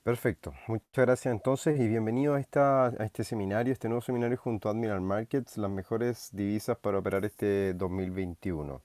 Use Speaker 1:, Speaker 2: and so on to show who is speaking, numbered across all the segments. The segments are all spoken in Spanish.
Speaker 1: Perfecto, muchas gracias entonces y bienvenido a este seminario, este nuevo seminario junto a Admiral Markets, las mejores divisas para operar este 2021.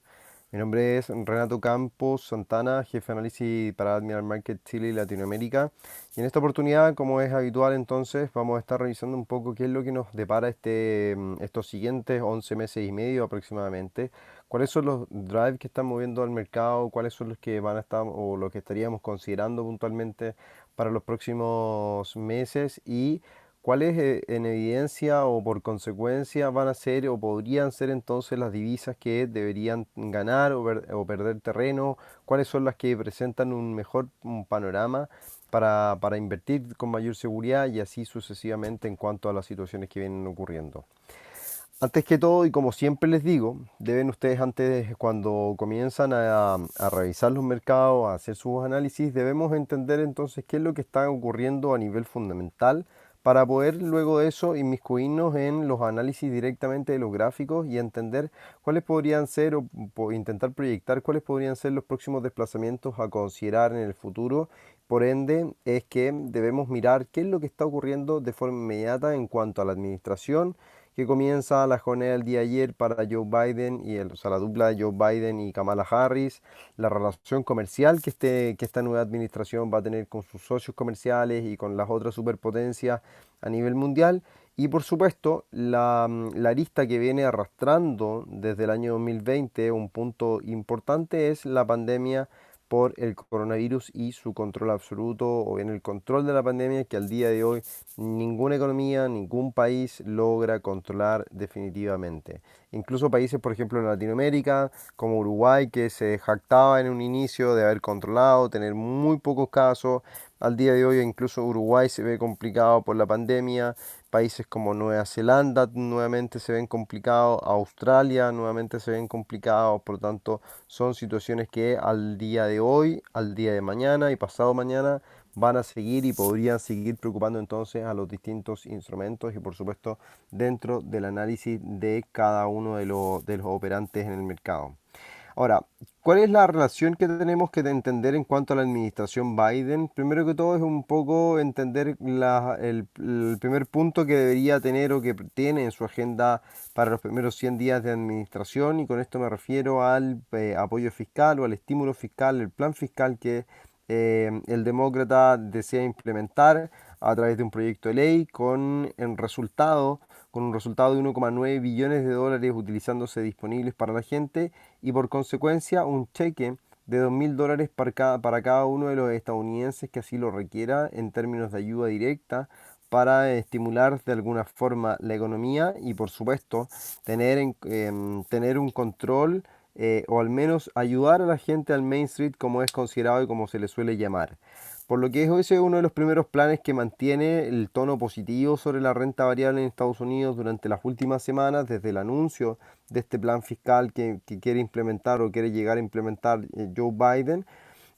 Speaker 1: Mi nombre es Renato Campos Santana, jefe de análisis para Admiral Market Chile y Latinoamérica. Y en esta oportunidad, como es habitual entonces, vamos a estar revisando un poco qué es lo que nos depara estos siguientes 11 meses y medio aproximadamente. ¿Cuáles son los drives que están moviendo al mercado? ¿Cuáles son los que van a estar o los que estaríamos considerando puntualmente para los próximos meses y cuáles en evidencia o por consecuencia van a ser o podrían ser entonces las divisas que deberían ganar o perder terreno, cuáles son las que presentan un mejor panorama para invertir con mayor seguridad y así sucesivamente en cuanto a las situaciones que vienen ocurriendo. Antes que todo, y como siempre les digo, deben ustedes antes, cuando comienzan a revisar los mercados, a hacer sus análisis, debemos entender entonces qué es lo que está ocurriendo a nivel fundamental para poder luego de eso inmiscuirnos en los análisis directamente de los gráficos y entender cuáles podrían ser o intentar proyectar cuáles podrían ser los próximos desplazamientos a considerar en el futuro. Por ende, es que debemos mirar qué es lo que está ocurriendo de forma inmediata en cuanto a la administración que comienza la jornada del día de ayer para Joe Biden o sea, la dupla de Joe Biden y Kamala Harris, la relación comercial que esta nueva administración va a tener con sus socios comerciales y con las otras superpotencias a nivel mundial. Y por supuesto, la arista que viene arrastrando desde el año 2020, un punto importante es la pandemia por el coronavirus y su control absoluto o bien el control de la pandemia que al día de hoy ninguna economía, ningún país logra controlar definitivamente. Incluso países, por ejemplo, en Latinoamérica, como Uruguay, que se jactaba en un inicio de haber controlado, tener muy pocos casos, al día de hoy incluso Uruguay se ve complicado por la pandemia. Países como Nueva Zelanda nuevamente se ven complicados, Australia nuevamente se ven complicados, por lo tanto son situaciones que al día de hoy, al día de mañana y pasado mañana van a seguir y podrían seguir preocupando entonces a los distintos instrumentos y por supuesto dentro del análisis de cada uno de los operantes en el mercado. Ahora, ¿cuál es la relación que tenemos que entender en cuanto a la administración Biden? Primero que todo es un poco entender el primer punto que debería tener o que tiene en su agenda para los primeros 100 días de administración y con esto me refiero al apoyo fiscal o al estímulo fiscal, el plan fiscal que el demócrata desea implementar a través de un proyecto de ley con un resultado de 1,9 billones de dólares utilizándose disponibles para la gente y por consecuencia un cheque de $2.000 para cada uno de los estadounidenses que así lo requiera en términos de ayuda directa para estimular de alguna forma la economía y por supuesto tener un control o al menos ayudar a la gente al Main Street como es considerado y como se le suele llamar. Por lo que ese es uno de los primeros planes que mantiene el tono positivo sobre la renta variable en Estados Unidos durante las últimas semanas, desde el anuncio de este plan fiscal que quiere implementar o quiere llegar a implementar Joe Biden,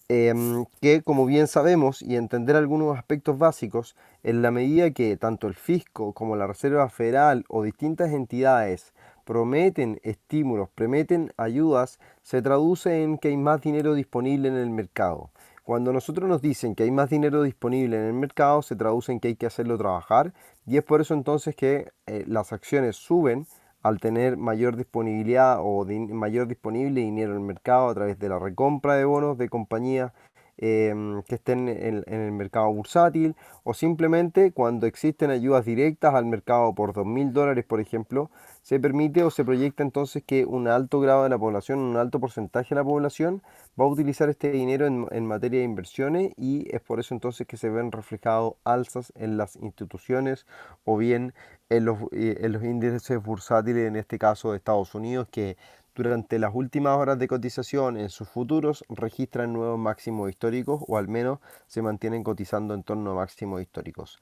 Speaker 1: que como bien sabemos y entender algunos aspectos básicos, en la medida que tanto el fisco como la Reserva Federal o distintas entidades prometen estímulos, prometen ayudas, se traduce en que hay más dinero disponible en el mercado. Cuando nosotros nos dicen que hay más dinero disponible en el mercado, se traduce en que hay que hacerlo trabajar y es por eso entonces que las acciones suben al tener mayor disponibilidad o mayor disponible dinero en el mercado a través de la recompra de bonos de compañías que estén en el mercado bursátil o simplemente cuando existen ayudas directas al mercado por $2.000, por ejemplo, se permite o se proyecta entonces que un alto grado de la población, un alto porcentaje de la población va a utilizar este dinero en materia de inversiones y es por eso entonces que se ven reflejados alzas en las instituciones o bien en los índices bursátiles, en este caso de Estados Unidos, que durante las últimas horas de cotización en sus futuros registran nuevos máximos históricos o al menos se mantienen cotizando en torno a máximos históricos.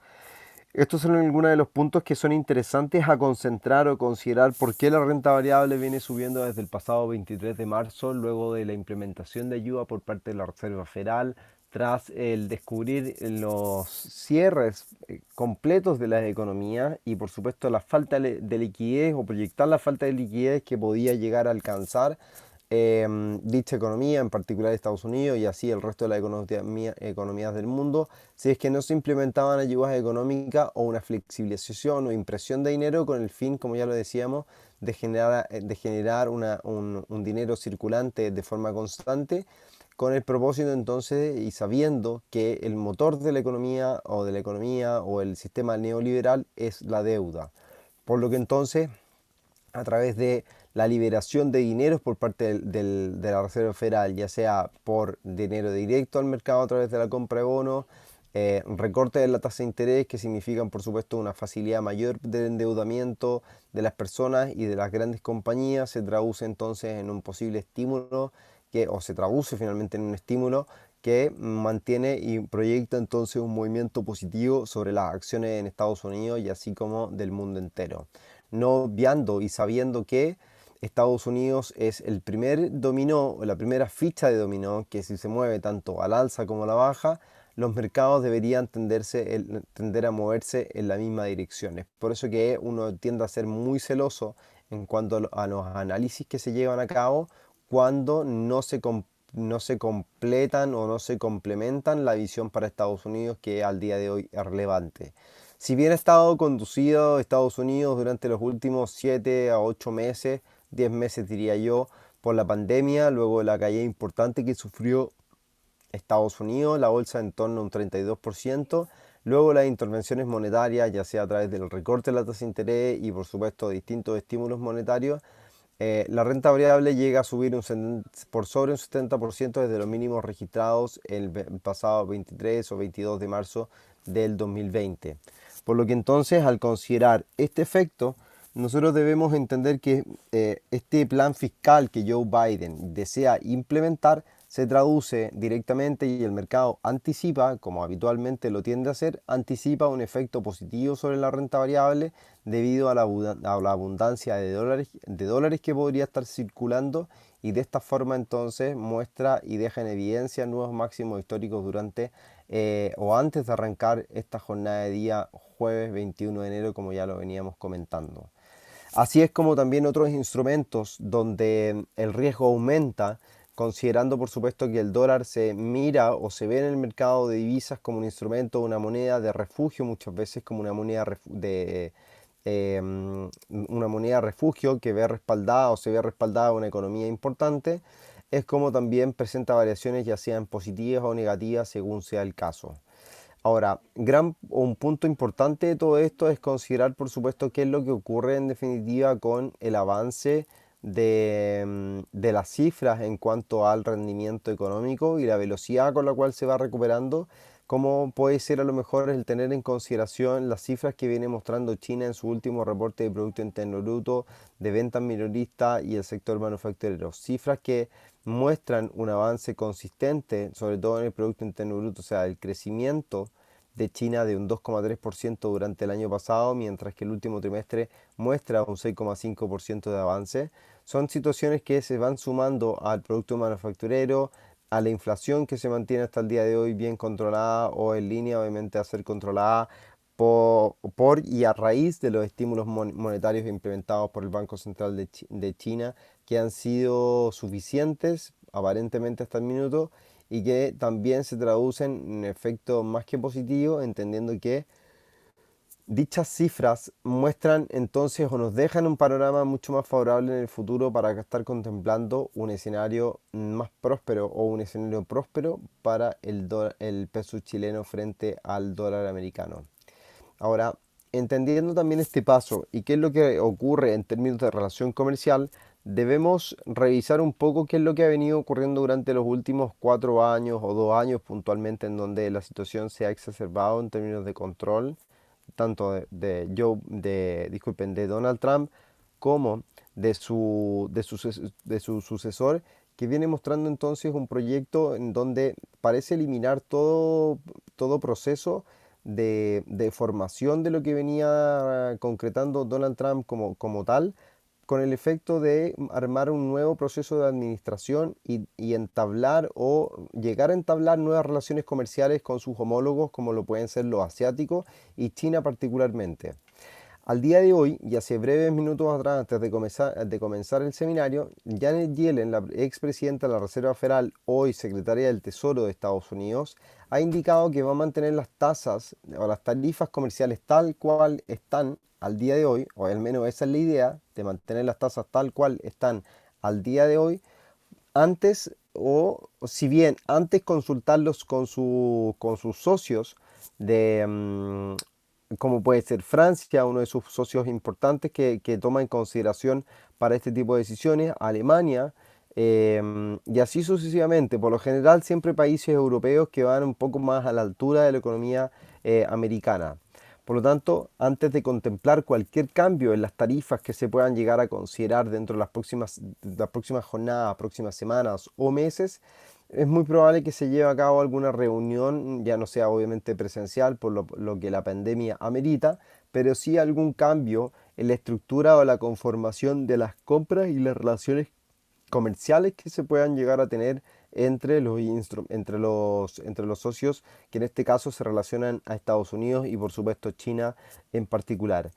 Speaker 1: Estos son algunos de los puntos que son interesantes a concentrar o considerar por qué la renta variable viene subiendo desde el pasado 23 de marzo, luego de la implementación de ayuda por parte de la Reserva Federal, tras el descubrir los cierres completos de las economías y por supuesto la falta de liquidez o proyectar la falta de liquidez que podía llegar a alcanzar dicha economía, en particular Estados Unidos y así el resto de las economías del mundo, si es que no se implementaban ayudas económicas o una flexibilización o impresión de dinero con el fin, como ya lo decíamos, de generar un dinero circulante de forma constante, con el propósito entonces y sabiendo que el motor de la economía o el sistema neoliberal es la deuda. Por lo que entonces, a través de la liberación de dineros por parte de la Reserva Federal, ya sea por dinero directo al mercado a través de la compra de bonos, recorte de la tasa de interés que significan por supuesto una facilidad mayor del endeudamiento de las personas y de las grandes compañías, se traduce entonces en un posible estímulo o se traduce finalmente en un estímulo que mantiene y proyecta entonces un movimiento positivo sobre las acciones en Estados Unidos y así como del mundo entero, no obviando y sabiendo que Estados Unidos es el primer dominó, o la primera ficha de dominó, que si se mueve tanto al alza como a la baja, los mercados deberían tender a moverse en la misma dirección. Es por eso que uno tiende a ser muy celoso en cuanto a los análisis que se llevan a cabo cuando no se completan o no se complementan la visión para Estados Unidos, que al día de hoy es relevante. Si bien ha estado conducido Estados Unidos durante los últimos 7 a 8 meses, 10 meses diría yo, por la pandemia, luego de la caída importante que sufrió Estados Unidos, la bolsa en torno a un 32%, luego las intervenciones monetarias, ya sea a través del recorte de la tasa de interés y por supuesto distintos estímulos monetarios, la renta variable llega a subir por sobre un 70% desde los mínimos registrados el pasado 23 o 22 de marzo del 2020. Por lo que entonces, al considerar este efecto, nosotros debemos entender que este plan fiscal que Joe Biden desea implementar se traduce directamente y el mercado anticipa, como habitualmente lo tiende a hacer, anticipa un efecto positivo sobre la renta variable debido a la abundancia de dólares que podría estar circulando, y de esta forma entonces muestra y deja en evidencia nuevos máximos históricos durante o antes de arrancar esta jornada de día jueves 21 de enero, como ya lo veníamos comentando. Así es como también otros instrumentos donde el riesgo aumenta, considerando por supuesto que el dólar se mira o se ve en el mercado de divisas como un instrumento, una moneda de refugio, muchas veces como una moneda refugio que ve respaldada o se ve respaldada una economía importante, es como también presenta variaciones ya sean positivas o negativas según sea el caso. Ahora, un punto importante de todo esto es considerar, por supuesto, qué es lo que ocurre en definitiva con el avance de las cifras en cuanto al rendimiento económico y la velocidad con la cual se va recuperando, cómo puede ser a lo mejor el tener en consideración las cifras que viene mostrando China en su último reporte de Producto Interno Bruto, de ventas minoristas y el sector manufacturero. Cifras que muestran un avance consistente, sobre todo en el Producto Interno Bruto, o sea, el crecimiento de China de un 2,3% durante el año pasado, mientras que el último trimestre muestra un 6,5% de avance. Son situaciones que se van sumando al producto manufacturero, a la inflación que se mantiene hasta el día de hoy bien controlada o en línea, obviamente, a ser controlada y a raíz de los estímulos monetarios implementados por el Banco Central de China, que han sido suficientes aparentemente hasta el minuto y que también se traducen en efectos más que positivos, entendiendo que dichas cifras muestran entonces o nos dejan un panorama mucho más favorable en el futuro para estar contemplando un escenario más próspero o un escenario próspero para el peso chileno frente al dólar americano. Ahora, entendiendo también este paso y qué es lo que ocurre en términos de relación comercial, debemos revisar un poco qué es lo que ha venido ocurriendo durante los últimos 4 años o 2 años puntualmente, en donde la situación se ha exacerbado en términos de control, tanto disculpen, de Donald Trump como de su sucesor, que viene mostrando entonces un proyecto en donde parece eliminar todo proceso de formación de lo que venía concretando Donald Trump como tal, con el efecto de armar un nuevo proceso de administración y entablar o llegar a entablar nuevas relaciones comerciales con sus homólogos, como lo pueden ser los asiáticos y China particularmente. Al día de hoy, y hace breves minutos atrás, antes de comenzar el seminario, Janet Yellen, la expresidenta de la Reserva Federal, hoy secretaria del Tesoro de Estados Unidos, ha indicado que va a mantener las tasas o las tarifas comerciales tal cual están al día de hoy, o al menos esa es la idea, de mantener las tasas tal cual están al día de hoy, antes o si bien antes consultarlos con sus socios de, como puede ser Francia, uno de sus socios importantes que toma en consideración para este tipo de decisiones, Alemania, y así sucesivamente. Por lo general, siempre países europeos que van un poco más a la altura de la economía americana. Por lo tanto, antes de contemplar cualquier cambio en las tarifas que se puedan llegar a considerar dentro de las próximas jornadas, próximas semanas o meses, es muy probable que se lleve a cabo alguna reunión, ya no sea obviamente presencial por lo que la pandemia amerita, pero sí algún cambio en la estructura o la conformación de las compras y las relaciones comerciales que se puedan llegar a tener entre los socios que en este caso se relacionan a Estados Unidos y por supuesto China en particular.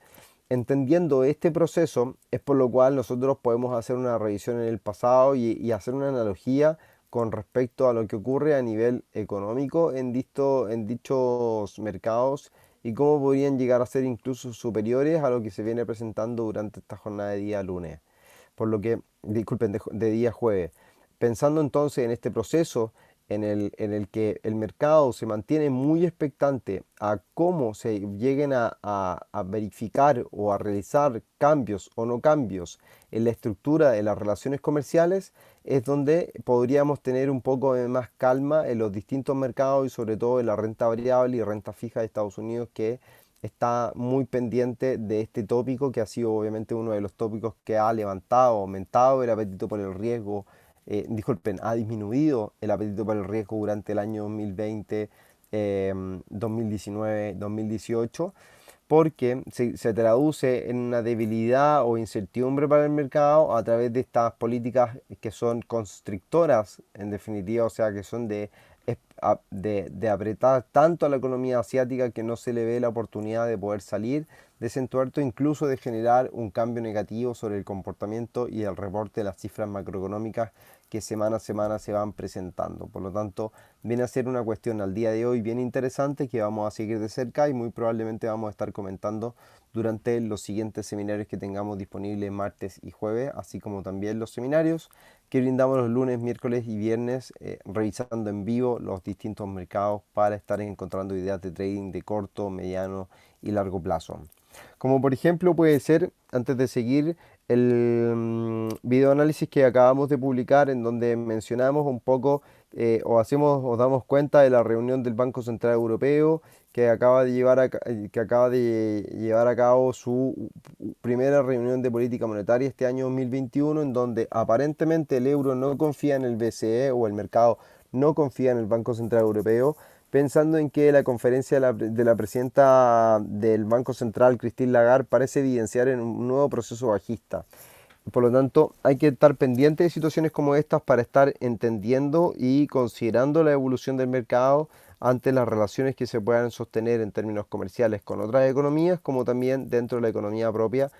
Speaker 1: Entendiendo este proceso es por lo cual nosotros podemos hacer una revisión en el pasado y hacer una analogía con respecto a lo que ocurre a nivel económico en dichos mercados y cómo podrían llegar a ser incluso superiores a lo que se viene presentando durante esta jornada de día lunes. Por lo que, disculpen, de día jueves. Pensando entonces en este proceso en el que el mercado se mantiene muy expectante a cómo se lleguen a verificar o a realizar cambios o no cambios en la estructura de las relaciones comerciales, es donde podríamos tener un poco de más calma en los distintos mercados y sobre todo en la renta variable y renta fija de Estados Unidos, que está muy pendiente de este tópico, que ha sido obviamente uno de los tópicos que ha levantado, aumentado el apetito por el riesgo, disculpen, ha disminuido el apetito por el riesgo durante el año 2020, 2019, 2018, porque se traduce en una debilidad o incertidumbre para el mercado a través de estas políticas que son constrictoras, en definitiva, o sea, que son de apretar tanto a la economía asiática que no se le ve la oportunidad de poder salir de ese entuerto, incluso de generar un cambio negativo sobre el comportamiento y el reporte de las cifras macroeconómicas que semana a semana se van presentando. Por lo tanto, viene a ser una cuestión al día de hoy bien interesante que vamos a seguir de cerca y muy probablemente vamos a estar comentando durante los siguientes seminarios que tengamos disponibles martes y jueves, así como también los seminarios que brindamos los lunes, miércoles y viernes, revisando en vivo los distintos mercados para estar encontrando ideas de trading de corto, mediano y largo plazo. Como por ejemplo puede ser, antes de seguir, el video análisis que acabamos de publicar en donde mencionamos un poco o damos cuenta de la reunión del Banco Central Europeo que que acaba de llevar a cabo su primera reunión de política monetaria este año 2021, en donde aparentemente el euro no confía en el BCE o el mercado no confía en el Banco Central Europeo, pensando en que la conferencia de la presidenta del Banco Central, Christine Lagarde, parece evidenciar en un nuevo proceso bajista. Por lo tanto, hay que estar pendiente de situaciones como estas para estar entendiendo y considerando la evolución del mercado ante las relaciones que se puedan sostener en términos comerciales con otras economías, como también dentro de la economía propia,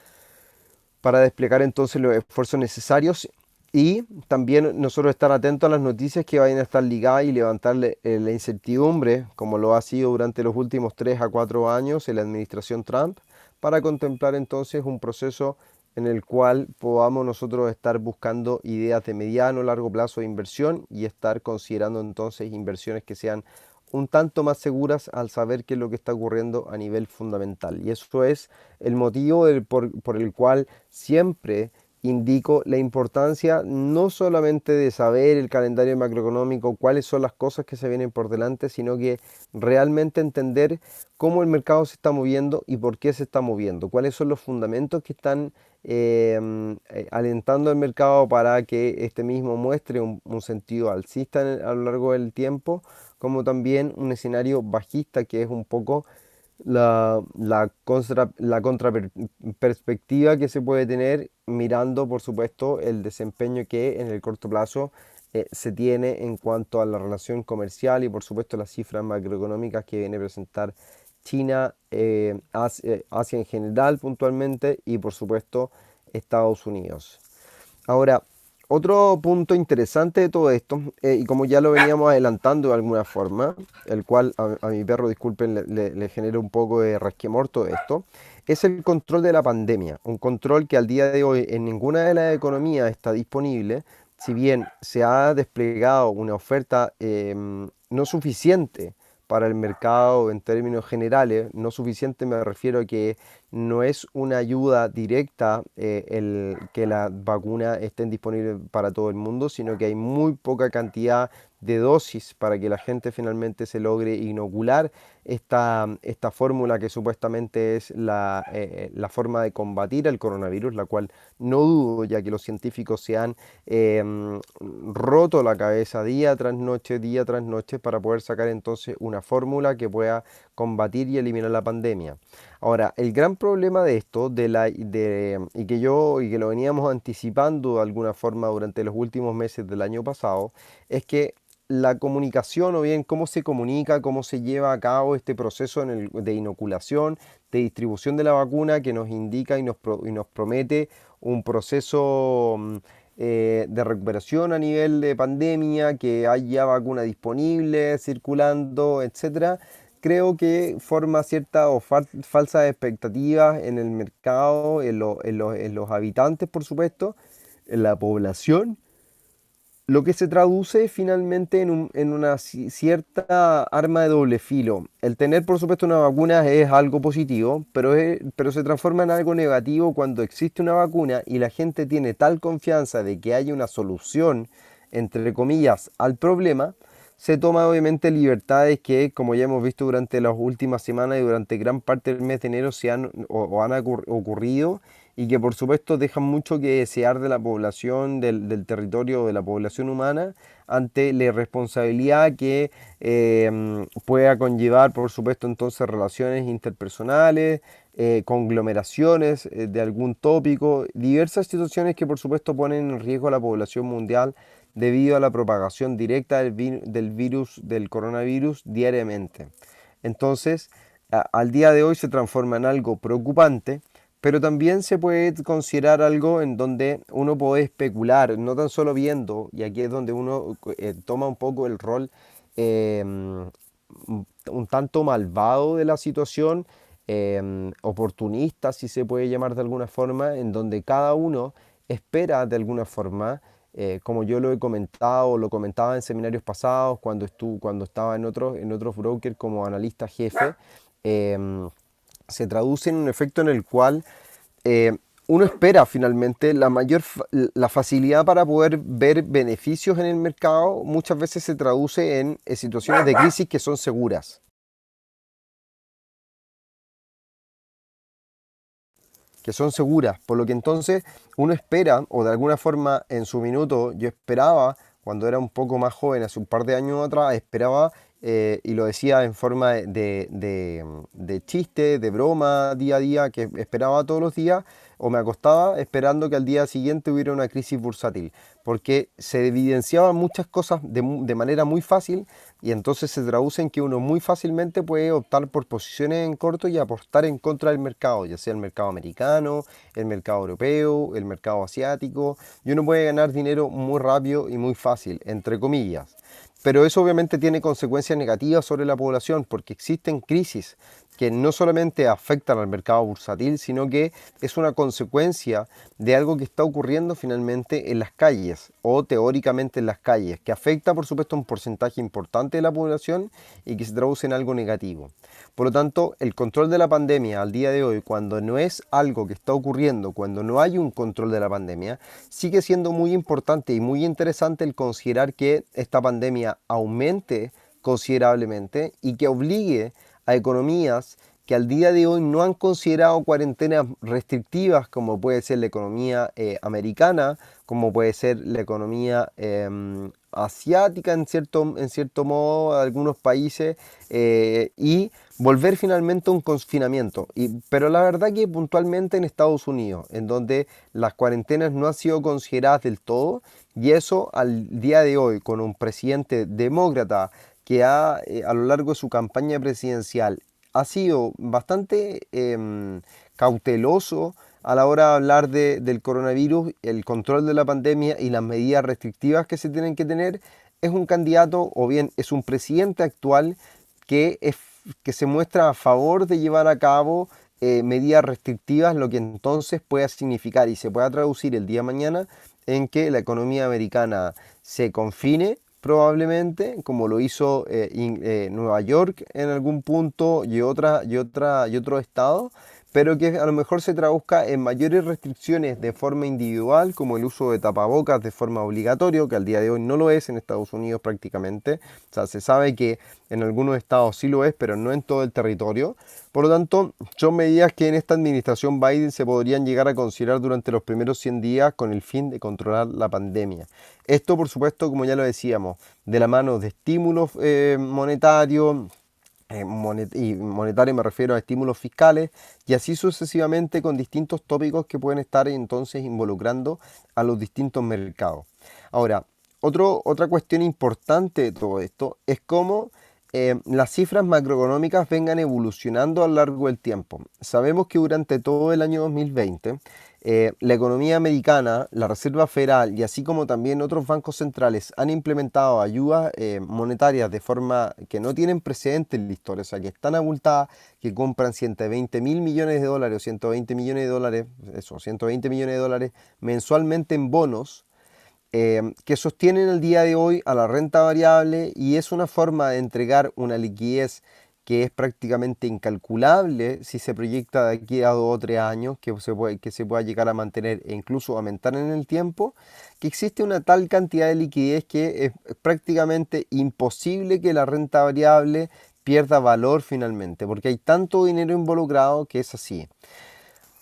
Speaker 1: para desplegar entonces los esfuerzos necesarios y también nosotros estar atentos a las noticias que vayan a estar ligadas y levantarle la incertidumbre, como lo ha sido durante los últimos 3 a 4 años en la administración Trump, para contemplar entonces un proceso en el cual podamos nosotros estar buscando ideas de mediano o largo plazo de inversión y estar considerando entonces inversiones que sean un tanto más seguras al saber qué es lo que está ocurriendo a nivel fundamental. Y eso es el motivo por el cual siempre indico la importancia no solamente de saber el calendario macroeconómico, cuáles son las cosas que se vienen por delante, sino que realmente entender cómo el mercado se está moviendo y por qué se está moviendo, cuáles son los fundamentos que están alentando al mercado para que este mismo muestre un sentido alcista a lo largo del tiempo, como también un escenario bajista que es un poco la contraperspectiva que se puede tener mirando, por supuesto, el desempeño que en el corto plazo se tiene en cuanto a la relación comercial y, por supuesto, las cifras macroeconómicas que viene a presentar China, Asia en general puntualmente y por supuesto Estados Unidos. Ahora, otro punto interesante de todo esto, y como ya lo veníamos adelantando de alguna forma, el cual a mi perro, disculpen, le genera un poco de resquemor todo esto, es el control de la pandemia. Un control que al día de hoy en ninguna de las economías está disponible, si bien se ha desplegado una oferta no suficiente para el mercado en términos generales, no suficiente me refiero a que no es una ayuda directa el que las vacunas estén disponibles para todo el mundo, sino que hay muy poca cantidad de dosis para que la gente finalmente se logre inocular esta fórmula que supuestamente es la forma de combatir el coronavirus, la cual no dudo, ya que los científicos se han roto la cabeza día tras noche para poder sacar entonces una fórmula que pueda combatir y eliminar la pandemia. Ahora, el gran problema de esto, y que lo veníamos anticipando de alguna forma durante los últimos meses del año pasado, es que la comunicación o bien cómo se comunica, cómo se lleva a cabo este proceso de inoculación, de distribución de la vacuna que nos indica y nos promete un proceso de recuperación a nivel de pandemia, que haya vacuna disponible, circulando, etcétera. Creo que forma ciertas o falsas expectativas en el mercado, en los habitantes, por supuesto, en la población, lo que se traduce finalmente en una cierta arma de doble filo. El tener, por supuesto, una vacuna es algo positivo, pero se transforma en algo negativo cuando existe una vacuna y la gente tiene tal confianza de que haya una solución, entre comillas, al problema. Se toma obviamente libertades que, como ya hemos visto durante las últimas semanas y durante gran parte del mes de enero, o han ocurrido y que por supuesto dejan mucho que desear de la población, del territorio, de la población humana, ante la irresponsabilidad que pueda conllevar, por supuesto, entonces relaciones interpersonales, conglomeraciones de algún tópico, diversas situaciones que por supuesto ponen en riesgo a la población mundial debido a la propagación directa del virus, del coronavirus diariamente. Entonces, al día de hoy se transforma en algo preocupante, pero también se puede considerar algo en donde uno puede especular, no tan solo viendo, y aquí es donde uno toma un poco el rol eh, un tanto malvado de la situación, oportunista, si se puede llamar de alguna forma, en donde cada uno espera de alguna forma, como yo lo he comentado, lo comentaba en seminarios pasados, cuando estaba en otros brokers como analista jefe, em, se traduce en un efecto en el cual eh, uno espera finalmente la facilidad para poder ver beneficios en el mercado, muchas veces se traduce en situaciones de crisis que son seguras, por lo que entonces uno espera, o de alguna forma en su minuto, yo esperaba, cuando era un poco más joven, hace un par de años atrás, esperaba, y lo decía en forma de chiste, de broma, día a día, que esperaba todos los días, o me acostaba esperando que al día siguiente hubiera una crisis bursátil, porque se evidenciaban muchas cosas de manera muy fácil y entonces se traduce en que uno muy fácilmente puede optar por posiciones en corto y apostar en contra del mercado, ya sea el mercado americano, el mercado europeo, el mercado asiático, y uno puede ganar dinero muy rápido y muy fácil, entre comillas. Pero eso obviamente tiene consecuencias negativas sobre la población porque existen crisis que no solamente afectan al mercado bursátil, sino que es una consecuencia de algo que está ocurriendo finalmente en las calles o teóricamente en las calles, que afecta por supuesto a un porcentaje importante de la población y que se traduce en algo negativo. Por lo tanto, el control de la pandemia al día de hoy, cuando no es algo que está ocurriendo, cuando no hay un control de la pandemia, sigue siendo muy importante y muy interesante el considerar que esta pandemia aumente considerablemente y que obligue a economías que al día de hoy no han considerado cuarentenas restrictivas, como puede ser la economía americana, como puede ser la economía asiática en cierto modo, algunos países, y volver finalmente a un confinamiento. Pero la verdad que puntualmente en Estados Unidos, en donde las cuarentenas no han sido consideradas del todo, y eso al día de hoy, con un presidente demócrata que a lo largo de su campaña presidencial ha sido bastante cauteloso a la hora de hablar del coronavirus, el control de la pandemia y las medidas restrictivas que se tienen que tener. Es un candidato o bien es un presidente actual que, que se muestra a favor de llevar a cabo medidas restrictivas, lo que entonces pueda significar y se pueda traducir el día de mañana en que la economía americana se confine probablemente, como lo hizo Nueva York en algún punto y otro estado, pero que a lo mejor se traduzca en mayores restricciones de forma individual, como el uso de tapabocas de forma obligatoria, que al día de hoy no lo es en Estados Unidos prácticamente. O sea, se sabe que en algunos estados sí lo es, pero no en todo el territorio. Por lo tanto, son medidas que en esta administración Biden se podrían llegar a considerar durante los primeros 100 días con el fin de controlar la pandemia. Esto, por supuesto, como ya lo decíamos, de la mano de estímulos monetarios, y monetario me refiero a estímulos fiscales y así sucesivamente con distintos tópicos que pueden estar entonces involucrando a los distintos mercados. Ahora, otra cuestión importante de todo esto es cómo las cifras macroeconómicas vengan evolucionando a lo largo del tiempo. Sabemos que durante todo el año 2020 la economía americana, la Reserva Federal y así como también otros bancos centrales han implementado ayudas monetarias de forma que no tienen precedentes en la historia, o sea, que están abultadas, que compran 120 mil millones de dólares o 120 millones de dólares, eso, 120 millones de dólares mensualmente en bonos que sostienen el día de hoy a la renta variable y es una forma de entregar una liquidez que es prácticamente incalculable si se proyecta de aquí a 2 o 3 años, que se pueda llegar a mantener e incluso aumentar en el tiempo, que existe una tal cantidad de liquidez que es prácticamente imposible que la renta variable pierda valor finalmente, porque hay tanto dinero involucrado que es así.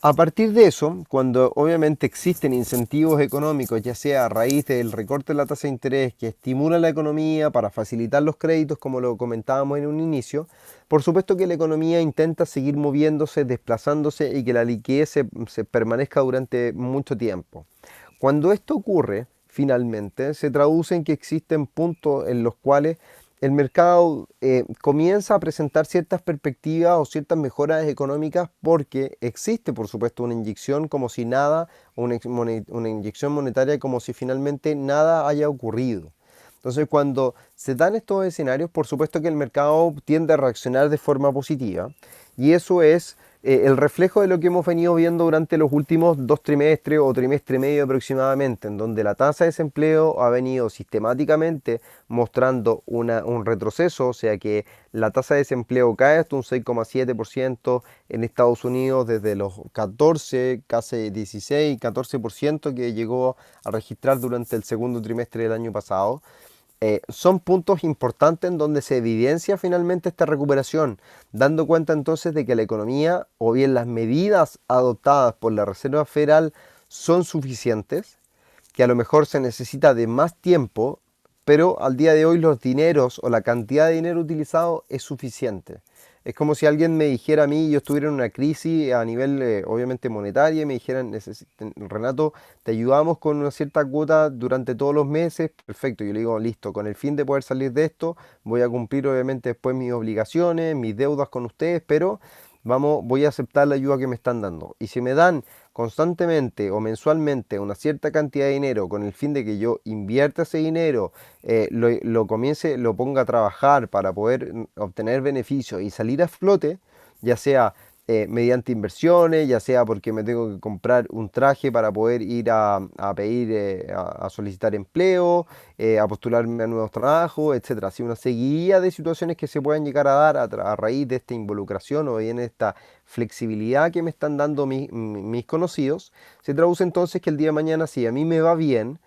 Speaker 1: A partir de eso, cuando obviamente existen incentivos económicos, ya sea a raíz del recorte de la tasa de interés que estimula la economía para facilitar los créditos, como lo comentábamos en un inicio, por supuesto que la economía intenta seguir moviéndose, desplazándose y que la liquidez se permanezca durante mucho tiempo. Cuando esto ocurre, finalmente, se traduce en que existen puntos en los cuales el mercado comienza a presentar ciertas perspectivas o ciertas mejoras económicas porque existe, por supuesto, una inyección como si nada, una inyección monetaria como si finalmente nada haya ocurrido. Entonces, cuando se dan estos escenarios, por supuesto que el mercado tiende a reaccionar de forma positiva y eso es el reflejo de lo que hemos venido viendo durante los últimos 2 trimestres o trimestre y medio aproximadamente, en donde la tasa de desempleo ha venido sistemáticamente mostrando un retroceso, o sea que la tasa de desempleo cae hasta un 6,7% en Estados Unidos desde los 14, casi 16, 14% que llegó a registrar durante el segundo trimestre del año pasado. Son puntos importantes en donde se evidencia finalmente esta recuperación, dando cuenta entonces de que la economía o bien las medidas adoptadas por la Reserva Federal son suficientes, que a lo mejor se necesita de más tiempo, pero al día de hoy los dineros o la cantidad de dinero utilizado es suficiente. Es como si alguien me dijera a mí, yo estuviera en una crisis a nivel obviamente monetaria, y me dijeran, Renato, te ayudamos con una cierta cuota durante todos los meses, perfecto, yo le digo, listo, con el fin de poder salir de esto, voy a cumplir obviamente después mis obligaciones, mis deudas con ustedes, pero voy a aceptar la ayuda que me están dando. Y si me dan constantemente o mensualmente una cierta cantidad de dinero con el fin de que yo invierta ese dinero, lo ponga a trabajar para poder obtener beneficios y salir a flote, ya sea mediante inversiones, ya sea porque me tengo que comprar un traje para poder ir a pedir, a solicitar empleo, a postularme a nuevos trabajos, etcétera. Así una seguidilla de situaciones que se puedan llegar a dar a raíz de esta involucración o bien esta flexibilidad que me están dando mis conocidos, se traduce entonces que el día de mañana, si a mí me va bien,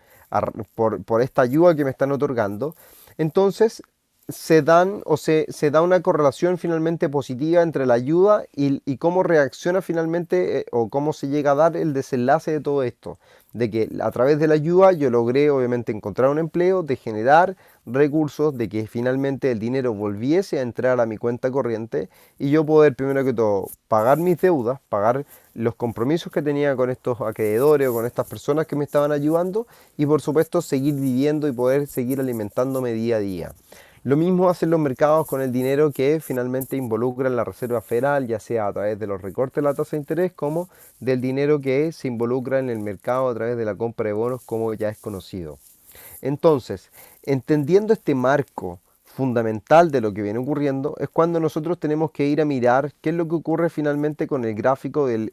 Speaker 1: por esta ayuda que me están otorgando, entonces se da una correlación finalmente positiva entre la ayuda y cómo reacciona finalmente o cómo se llega a dar el desenlace de todo esto. De que a través de la ayuda yo logré obviamente encontrar un empleo, de generar recursos, de que finalmente el dinero volviese a entrar a mi cuenta corriente y yo poder primero que todo pagar mis deudas, pagar los compromisos que tenía con estos acreedores o con estas personas que me estaban ayudando y por supuesto seguir viviendo y poder seguir alimentándome día a día. Lo mismo hacen los mercados con el dinero que finalmente involucra en la Reserva Federal, ya sea a través de los recortes de la tasa de interés, como del dinero que se involucra en el mercado a través de la compra de bonos, como ya es conocido. Entonces, entendiendo este marco fundamental de lo que viene ocurriendo, es cuando nosotros tenemos que ir a mirar qué es lo que ocurre finalmente con el gráfico del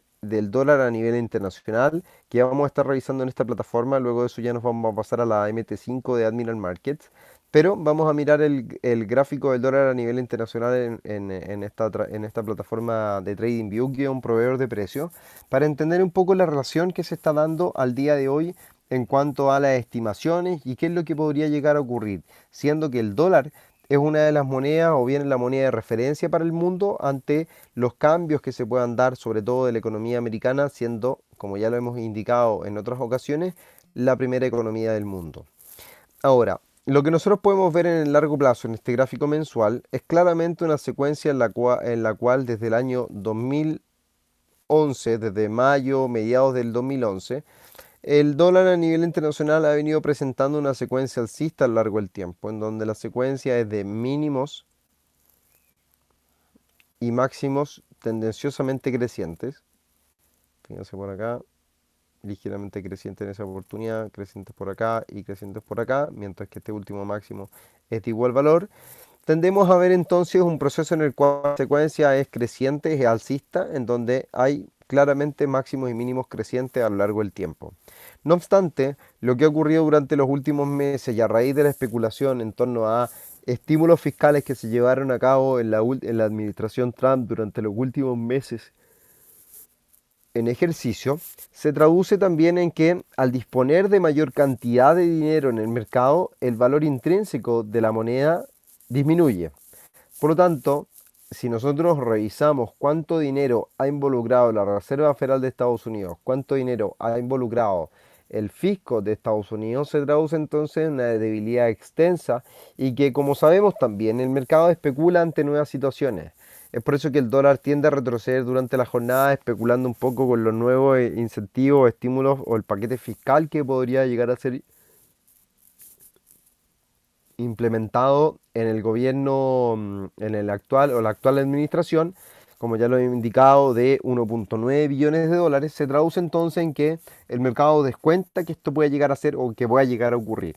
Speaker 1: dólar a nivel internacional, que ya vamos a estar revisando en esta plataforma. Luego de eso ya nos vamos a pasar a la MT5 de Admiral Markets. Pero vamos a mirar el gráfico del dólar a nivel internacional en esta plataforma de TradingView, que es un proveedor de precios, para entender un poco la relación que se está dando al día de hoy en cuanto a las estimaciones y qué es lo que podría llegar a ocurrir, siendo que el dólar es una de las monedas o bien la moneda de referencia para el mundo ante los cambios que se puedan dar, sobre todo de la economía americana, siendo, como ya lo hemos indicado en otras ocasiones, la primera economía del mundo. Ahora, lo que nosotros podemos ver en el largo plazo en este gráfico mensual es claramente una secuencia en la cual desde el año 2011, desde mayo, mediados del 2011, el dólar a nivel internacional ha venido presentando una secuencia alcista a lo largo del tiempo, en donde la secuencia es de mínimos y máximos tendenciosamente crecientes. Fíjense por acá, ligeramente creciente en esa oportunidad, crecientes por acá y crecientes por acá, mientras que este último máximo es de igual valor. Tendemos a ver entonces un proceso en el cual la secuencia es creciente, es alcista, en donde hay claramente máximos y mínimos crecientes a lo largo del tiempo. No obstante, lo que ha ocurrido durante los últimos meses y a raíz de la especulación en torno a estímulos fiscales que se llevaron a cabo en la administración Trump durante los últimos meses en ejercicio, se traduce también en que al disponer de mayor cantidad de dinero en el mercado, el valor intrínseco de la moneda disminuye. Por lo tanto, si nosotros revisamos cuánto dinero ha involucrado la Reserva Federal de Estados Unidos, cuánto dinero ha involucrado el fisco de Estados Unidos, se traduce entonces en una debilidad extensa y que, como sabemos también, el mercado especula ante nuevas situaciones. Es por eso que el dólar tiende a retroceder durante la jornada, especulando un poco con los nuevos incentivos, estímulos o el paquete fiscal que podría llegar a ser implementado en el gobierno, en el actual o la actual administración, como ya lo he indicado, de 1.9 billones de dólares, se traduce entonces en que el mercado descuenta que esto puede llegar a ser o que pueda llegar a ocurrir.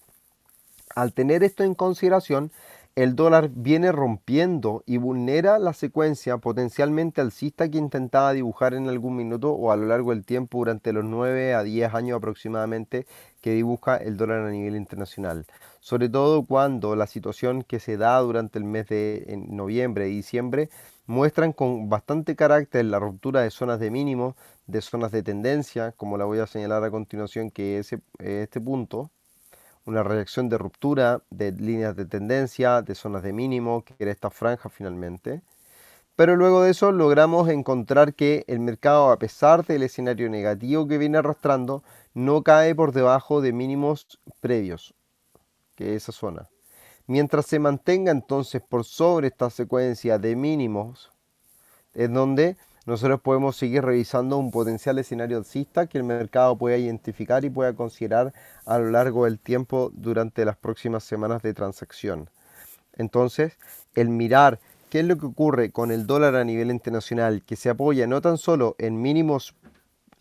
Speaker 1: Al tener esto en consideración, el dólar viene rompiendo y vulnera la secuencia potencialmente alcista que intentaba dibujar en algún minuto o a lo largo del tiempo durante los 9 a 10 años aproximadamente que dibuja el dólar a nivel internacional. Sobre todo cuando la situación que se da durante el mes de noviembre y diciembre muestran con bastante carácter la ruptura de zonas de mínimo, de zonas de tendencia, como la voy a señalar a continuación, que es este punto, una reacción de ruptura de líneas de tendencia, de zonas de mínimo, que era esta franja finalmente. Pero luego de eso logramos encontrar que el mercado, a pesar del escenario negativo que viene arrastrando, no cae por debajo de mínimos previos, que es esa zona. Mientras se mantenga entonces por sobre esta secuencia de mínimos, es donde nosotros podemos seguir revisando un potencial escenario alcista que el mercado pueda identificar y pueda considerar a lo largo del tiempo durante las próximas semanas de transacción. Entonces, el mirar qué es lo que ocurre con el dólar a nivel internacional, que se apoya no tan solo en mínimos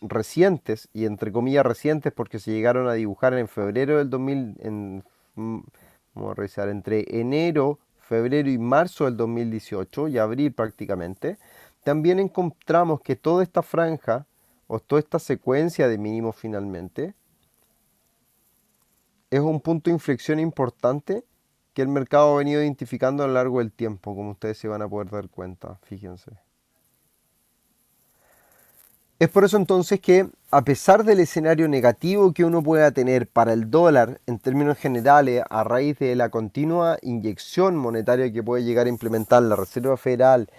Speaker 1: recientes, y entre comillas recientes porque se llegaron a dibujar en febrero del 2000, vamos a revisar, entre enero, febrero y marzo del 2018 y abril prácticamente, también encontramos que toda esta franja o toda esta secuencia de mínimos finalmente es un punto de inflexión importante que el mercado ha venido identificando a lo largo del tiempo, como ustedes se van a poder dar cuenta, fíjense. Es por eso entonces que, a pesar del escenario negativo que uno pueda tener para el dólar en términos generales a raíz de la continua inyección monetaria que puede llegar a implementar la Reserva Federal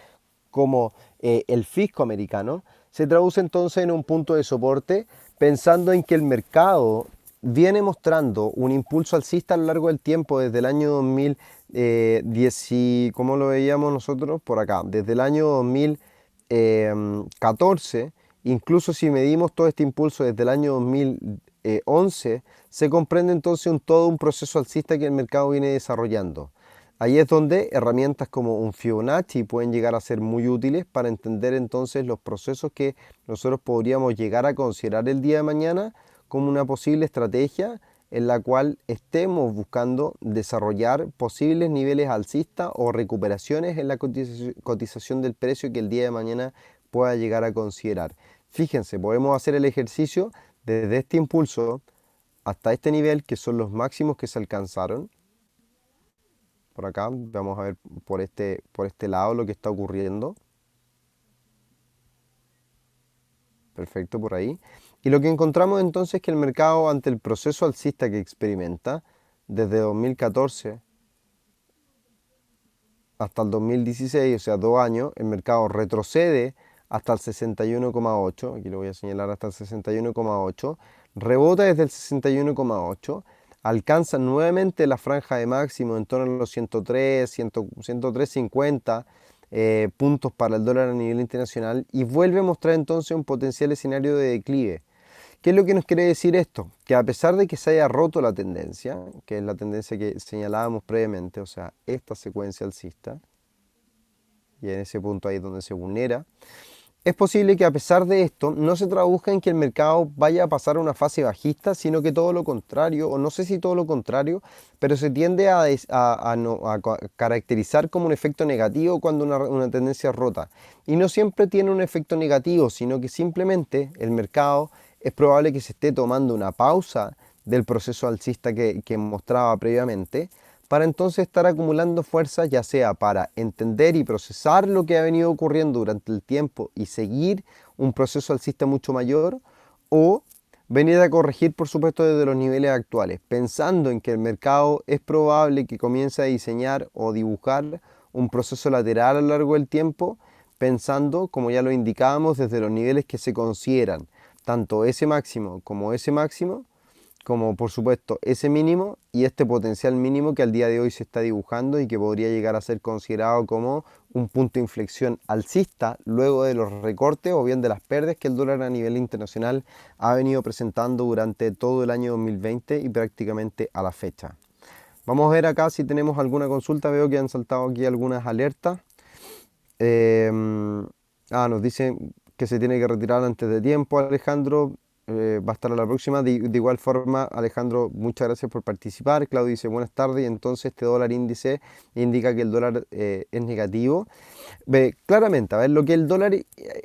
Speaker 1: como el fisco americano, se traduce entonces en un punto de soporte pensando en que el mercado viene mostrando un impulso alcista a lo largo del tiempo desde el año 2010, ¿cómo lo veíamos nosotros? Por acá, desde el año 2014, incluso si medimos todo este impulso desde el año 2011, se comprende entonces todo un proceso alcista que el mercado viene desarrollando. Ahí es donde herramientas como un Fibonacci pueden llegar a ser muy útiles para entender entonces los procesos que nosotros podríamos llegar a considerar el día de mañana como una posible estrategia en la cual estemos buscando desarrollar posibles niveles alcistas o recuperaciones en la cotización del precio que el día de mañana pueda llegar a considerar. Fíjense, podemos hacer el ejercicio desde este impulso hasta este nivel, que son los máximos que se alcanzaron. Por acá, vamos a ver por este lado lo que está ocurriendo. Perfecto, por ahí. Y lo que encontramos entonces es que el mercado, ante el proceso alcista que experimenta desde 2014 hasta el 2016, o sea, 2 años, el mercado retrocede hasta el 61,8, aquí lo voy a señalar hasta el 61,8, rebota desde el 61,8, alcanza nuevamente la franja de máximo en torno a los 103, 103.50 puntos para el dólar a nivel internacional y vuelve a mostrar entonces un potencial escenario de declive. ¿Qué es lo que nos quiere decir esto? Que a pesar de que se haya roto la tendencia, que es la tendencia que señalábamos previamente, o sea, esta secuencia alcista, y en ese punto ahí es donde se vulnera, es posible que a pesar de esto no se traduzca en que el mercado vaya a pasar a una fase bajista, sino que todo lo contrario, o no sé si todo lo contrario, pero se tiende a caracterizar como un efecto negativo cuando una tendencia es rota. Y no siempre tiene un efecto negativo, sino que simplemente el mercado es probable que se esté tomando una pausa del proceso alcista que mostraba previamente, para entonces estar acumulando fuerzas, ya sea para entender y procesar lo que ha venido ocurriendo durante el tiempo y seguir un proceso alcista mucho mayor, o venir a corregir, por supuesto, desde los niveles actuales, pensando en que el mercado es probable que comience a diseñar o dibujar un proceso lateral a lo largo del tiempo, pensando, como ya lo indicábamos, desde los niveles que se consideran, tanto ese máximo, como por supuesto ese mínimo y este potencial mínimo que al día de hoy se está dibujando y que podría llegar a ser considerado como un punto de inflexión alcista luego de los recortes o bien de las pérdidas que el dólar a nivel internacional ha venido presentando durante todo el año 2020 y prácticamente a la fecha. Vamos a ver acá si tenemos alguna consulta. Veo que han saltado aquí algunas alertas. Eh, Nos dicen que se tiene que retirar antes de tiempo, Alejandro. Va a estar a la próxima. De igual forma, Alejandro, muchas gracias por participar. Claudio dice buenas tardes y entonces este dólar índice indica que el dólar es negativo. Ve, claramente, a ver, lo que el dólar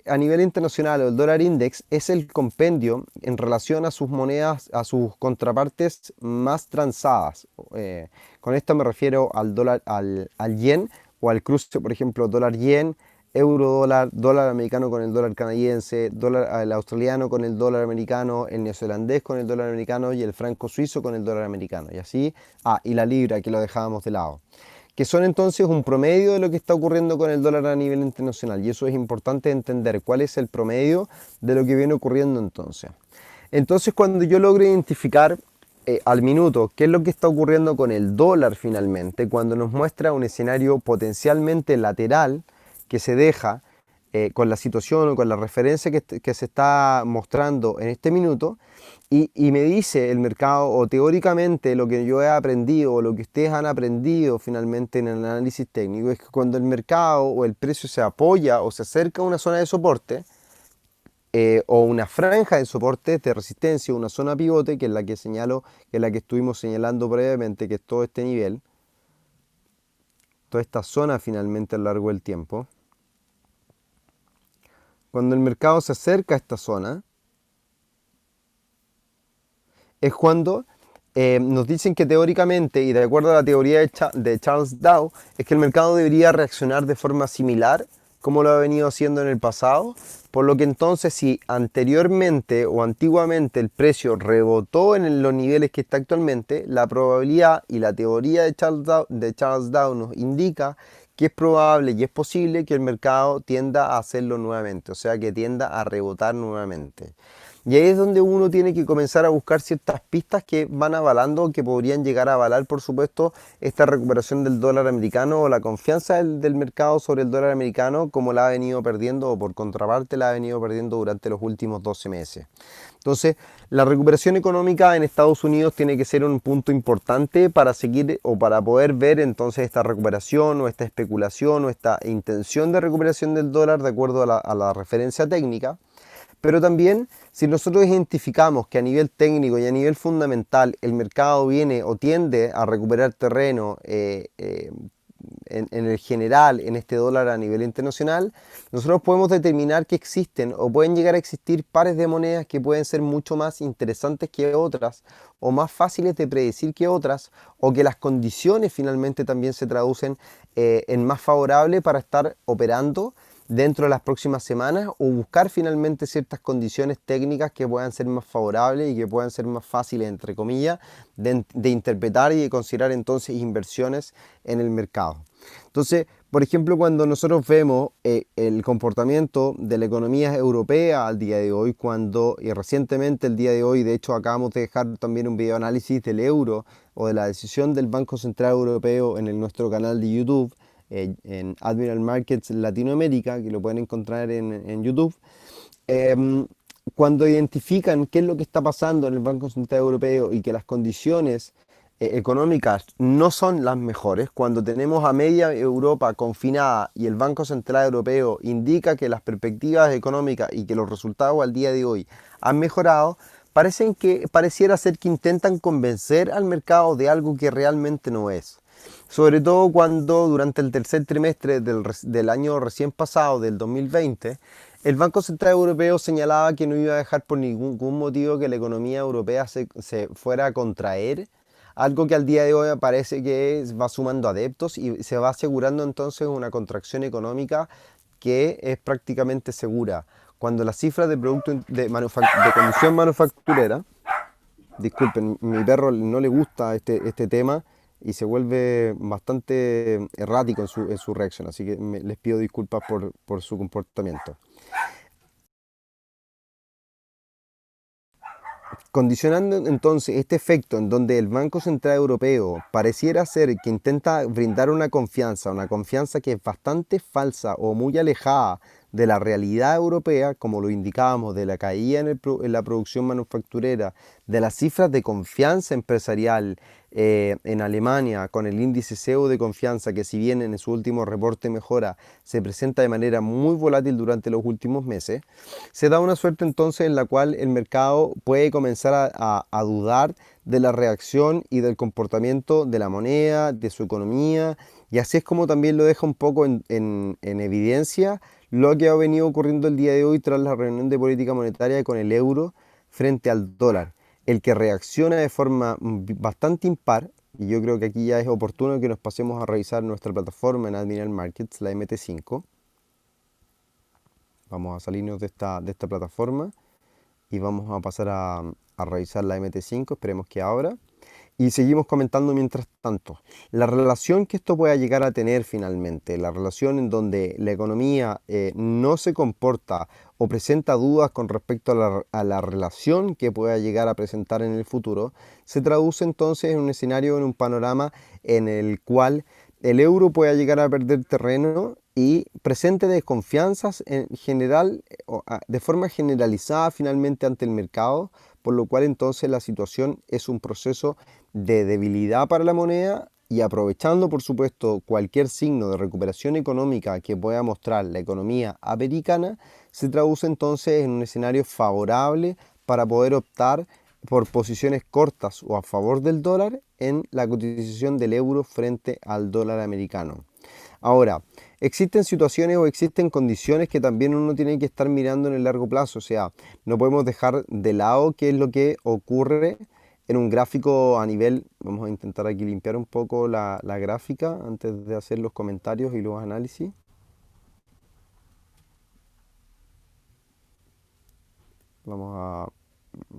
Speaker 1: a nivel internacional o el dólar index es el compendio en relación a sus monedas, a sus contrapartes más transadas. Con esto me refiero al dólar, al yen o al cruce, por ejemplo, dólar yen, euro dólar, dólar americano con el dólar canadiense, dólar el australiano con el dólar americano, el neozelandés con el dólar americano y el franco suizo con el dólar americano. Y así, y la libra que lo dejábamos de lado, que son entonces un promedio de lo que está ocurriendo con el dólar a nivel internacional. Y eso es importante entender cuál es el promedio de lo que viene ocurriendo entonces. Entonces, cuando yo logro identificar al minuto qué es lo que está ocurriendo con el dólar finalmente, cuando nos muestra un escenario potencialmente lateral que se deja con la situación o con la referencia que se está mostrando en este minuto, y me dice el mercado, o teóricamente lo que yo he aprendido, o lo que ustedes han aprendido finalmente en el análisis técnico, es que cuando el mercado o el precio se apoya o se acerca a una zona de soporte, o una franja de soporte, de resistencia, una zona pivote, que es la que señalo, que es la que estuvimos señalando previamente, que es todo este nivel, toda esta zona finalmente a lo largo del tiempo. Cuando el mercado se acerca a esta zona, es cuando nos dicen que teóricamente, y de acuerdo a la teoría de Charles Dow, es que el mercado debería reaccionar de forma similar como lo ha venido haciendo en el pasado, por lo que entonces si anteriormente o antiguamente el precio rebotó en los niveles que está actualmente, la probabilidad y la teoría de Charles Dow nos indica que es probable y es posible que el mercado tienda a hacerlo nuevamente, o sea que tienda a rebotar nuevamente. Y ahí es donde uno tiene que comenzar a buscar ciertas pistas que van avalando, que podrían llegar a avalar, por supuesto, esta recuperación del dólar americano o la confianza del mercado sobre el dólar americano, como la ha venido perdiendo, o por contraparte la ha venido perdiendo durante los últimos 12 meses. Entonces, la recuperación económica en Estados Unidos tiene que ser un punto importante para seguir o para poder ver entonces esta recuperación o esta especulación o esta intención de recuperación del dólar de acuerdo a la referencia técnica. Pero también, si nosotros identificamos que a nivel técnico y a nivel fundamental el mercado viene o tiende a recuperar terreno en el general en este dólar a nivel internacional, nosotros podemos determinar que existen o pueden llegar a existir pares de monedas que pueden ser mucho más interesantes que otras o más fáciles de predecir que otras, o que las condiciones finalmente también se traducen en más favorable para estar operando dentro de las próximas semanas, o buscar finalmente ciertas condiciones técnicas que puedan ser más favorables y que puedan ser más fáciles, entre comillas, de interpretar y de considerar entonces inversiones en el mercado. Entonces, por ejemplo, cuando nosotros vemos el comportamiento de la economía europea al día de hoy, y recientemente el día de hoy, de hecho acabamos de dejar también un video análisis del euro o de la decisión del Banco Central Europeo en nuestro canal de YouTube, en Admiral Markets Latinoamérica, que lo pueden encontrar en YouTube. Eh, Cuando identifican qué es lo que está pasando en el Banco Central Europeo y que las condiciones económicas no son las mejores, cuando tenemos a media Europa confinada y el Banco Central Europeo indica que las perspectivas económicas y que los resultados al día de hoy han mejorado, pareciera ser que intentan convencer al mercado de algo que realmente no es. Sobre todo cuando durante el tercer trimestre del año recién pasado, del 2020, el Banco Central Europeo señalaba que no iba a dejar por ningún motivo que la economía europea se fuera a contraer, algo que al día de hoy parece que va sumando adeptos y se va asegurando entonces una contracción económica que es prácticamente segura. Cuando las cifras de producto de condición manufacturera, disculpen, mi perro no le gusta este tema y se vuelve bastante errático en su reacción, así que les pido disculpas por su comportamiento. Condicionando entonces este efecto en donde el Banco Central Europeo pareciera ser que intenta brindar una confianza que es bastante falsa o muy alejada de la realidad europea, como lo indicábamos, de la caída en la producción manufacturera, de las cifras de confianza empresarial en Alemania, con el índice CEO de confianza, que si bien en su último reporte mejora, se presenta de manera muy volátil durante los últimos meses, se da una suerte entonces en la cual el mercado puede comenzar a dudar de la reacción y del comportamiento de la moneda, de su economía, y así es como también lo deja un poco en evidencia lo que ha venido ocurriendo el día de hoy tras la reunión de política monetaria con el euro frente al dólar, el que reacciona de forma bastante impar. Y yo creo que aquí ya es oportuno que nos pasemos a revisar nuestra plataforma en Admiral Markets, la MT5. Vamos a salirnos de esta plataforma y vamos a pasar a revisar la MT5, esperemos que abra. Y seguimos comentando mientras tanto. La relación que esto pueda llegar a tener finalmente, la relación en donde la economía no se comporta o presenta dudas con respecto a la relación que pueda llegar a presentar en el futuro, se traduce entonces en un escenario, en un panorama en el cual el euro pueda llegar a perder terreno y presente desconfianzas en general, de forma generalizada finalmente ante el mercado, por lo cual entonces la situación es un proceso de debilidad para la moneda, y aprovechando por supuesto cualquier signo de recuperación económica que pueda mostrar la economía americana, se traduce entonces en un escenario favorable para poder optar por posiciones cortas o a favor del dólar en la cotización del euro frente al dólar americano. Ahora, existen situaciones o existen condiciones que también uno tiene que estar mirando en el largo plazo, o sea, no podemos dejar de lado qué es lo que ocurre en un gráfico a nivel. Vamos a intentar aquí limpiar un poco la gráfica antes de hacer los comentarios y los análisis. Vamos a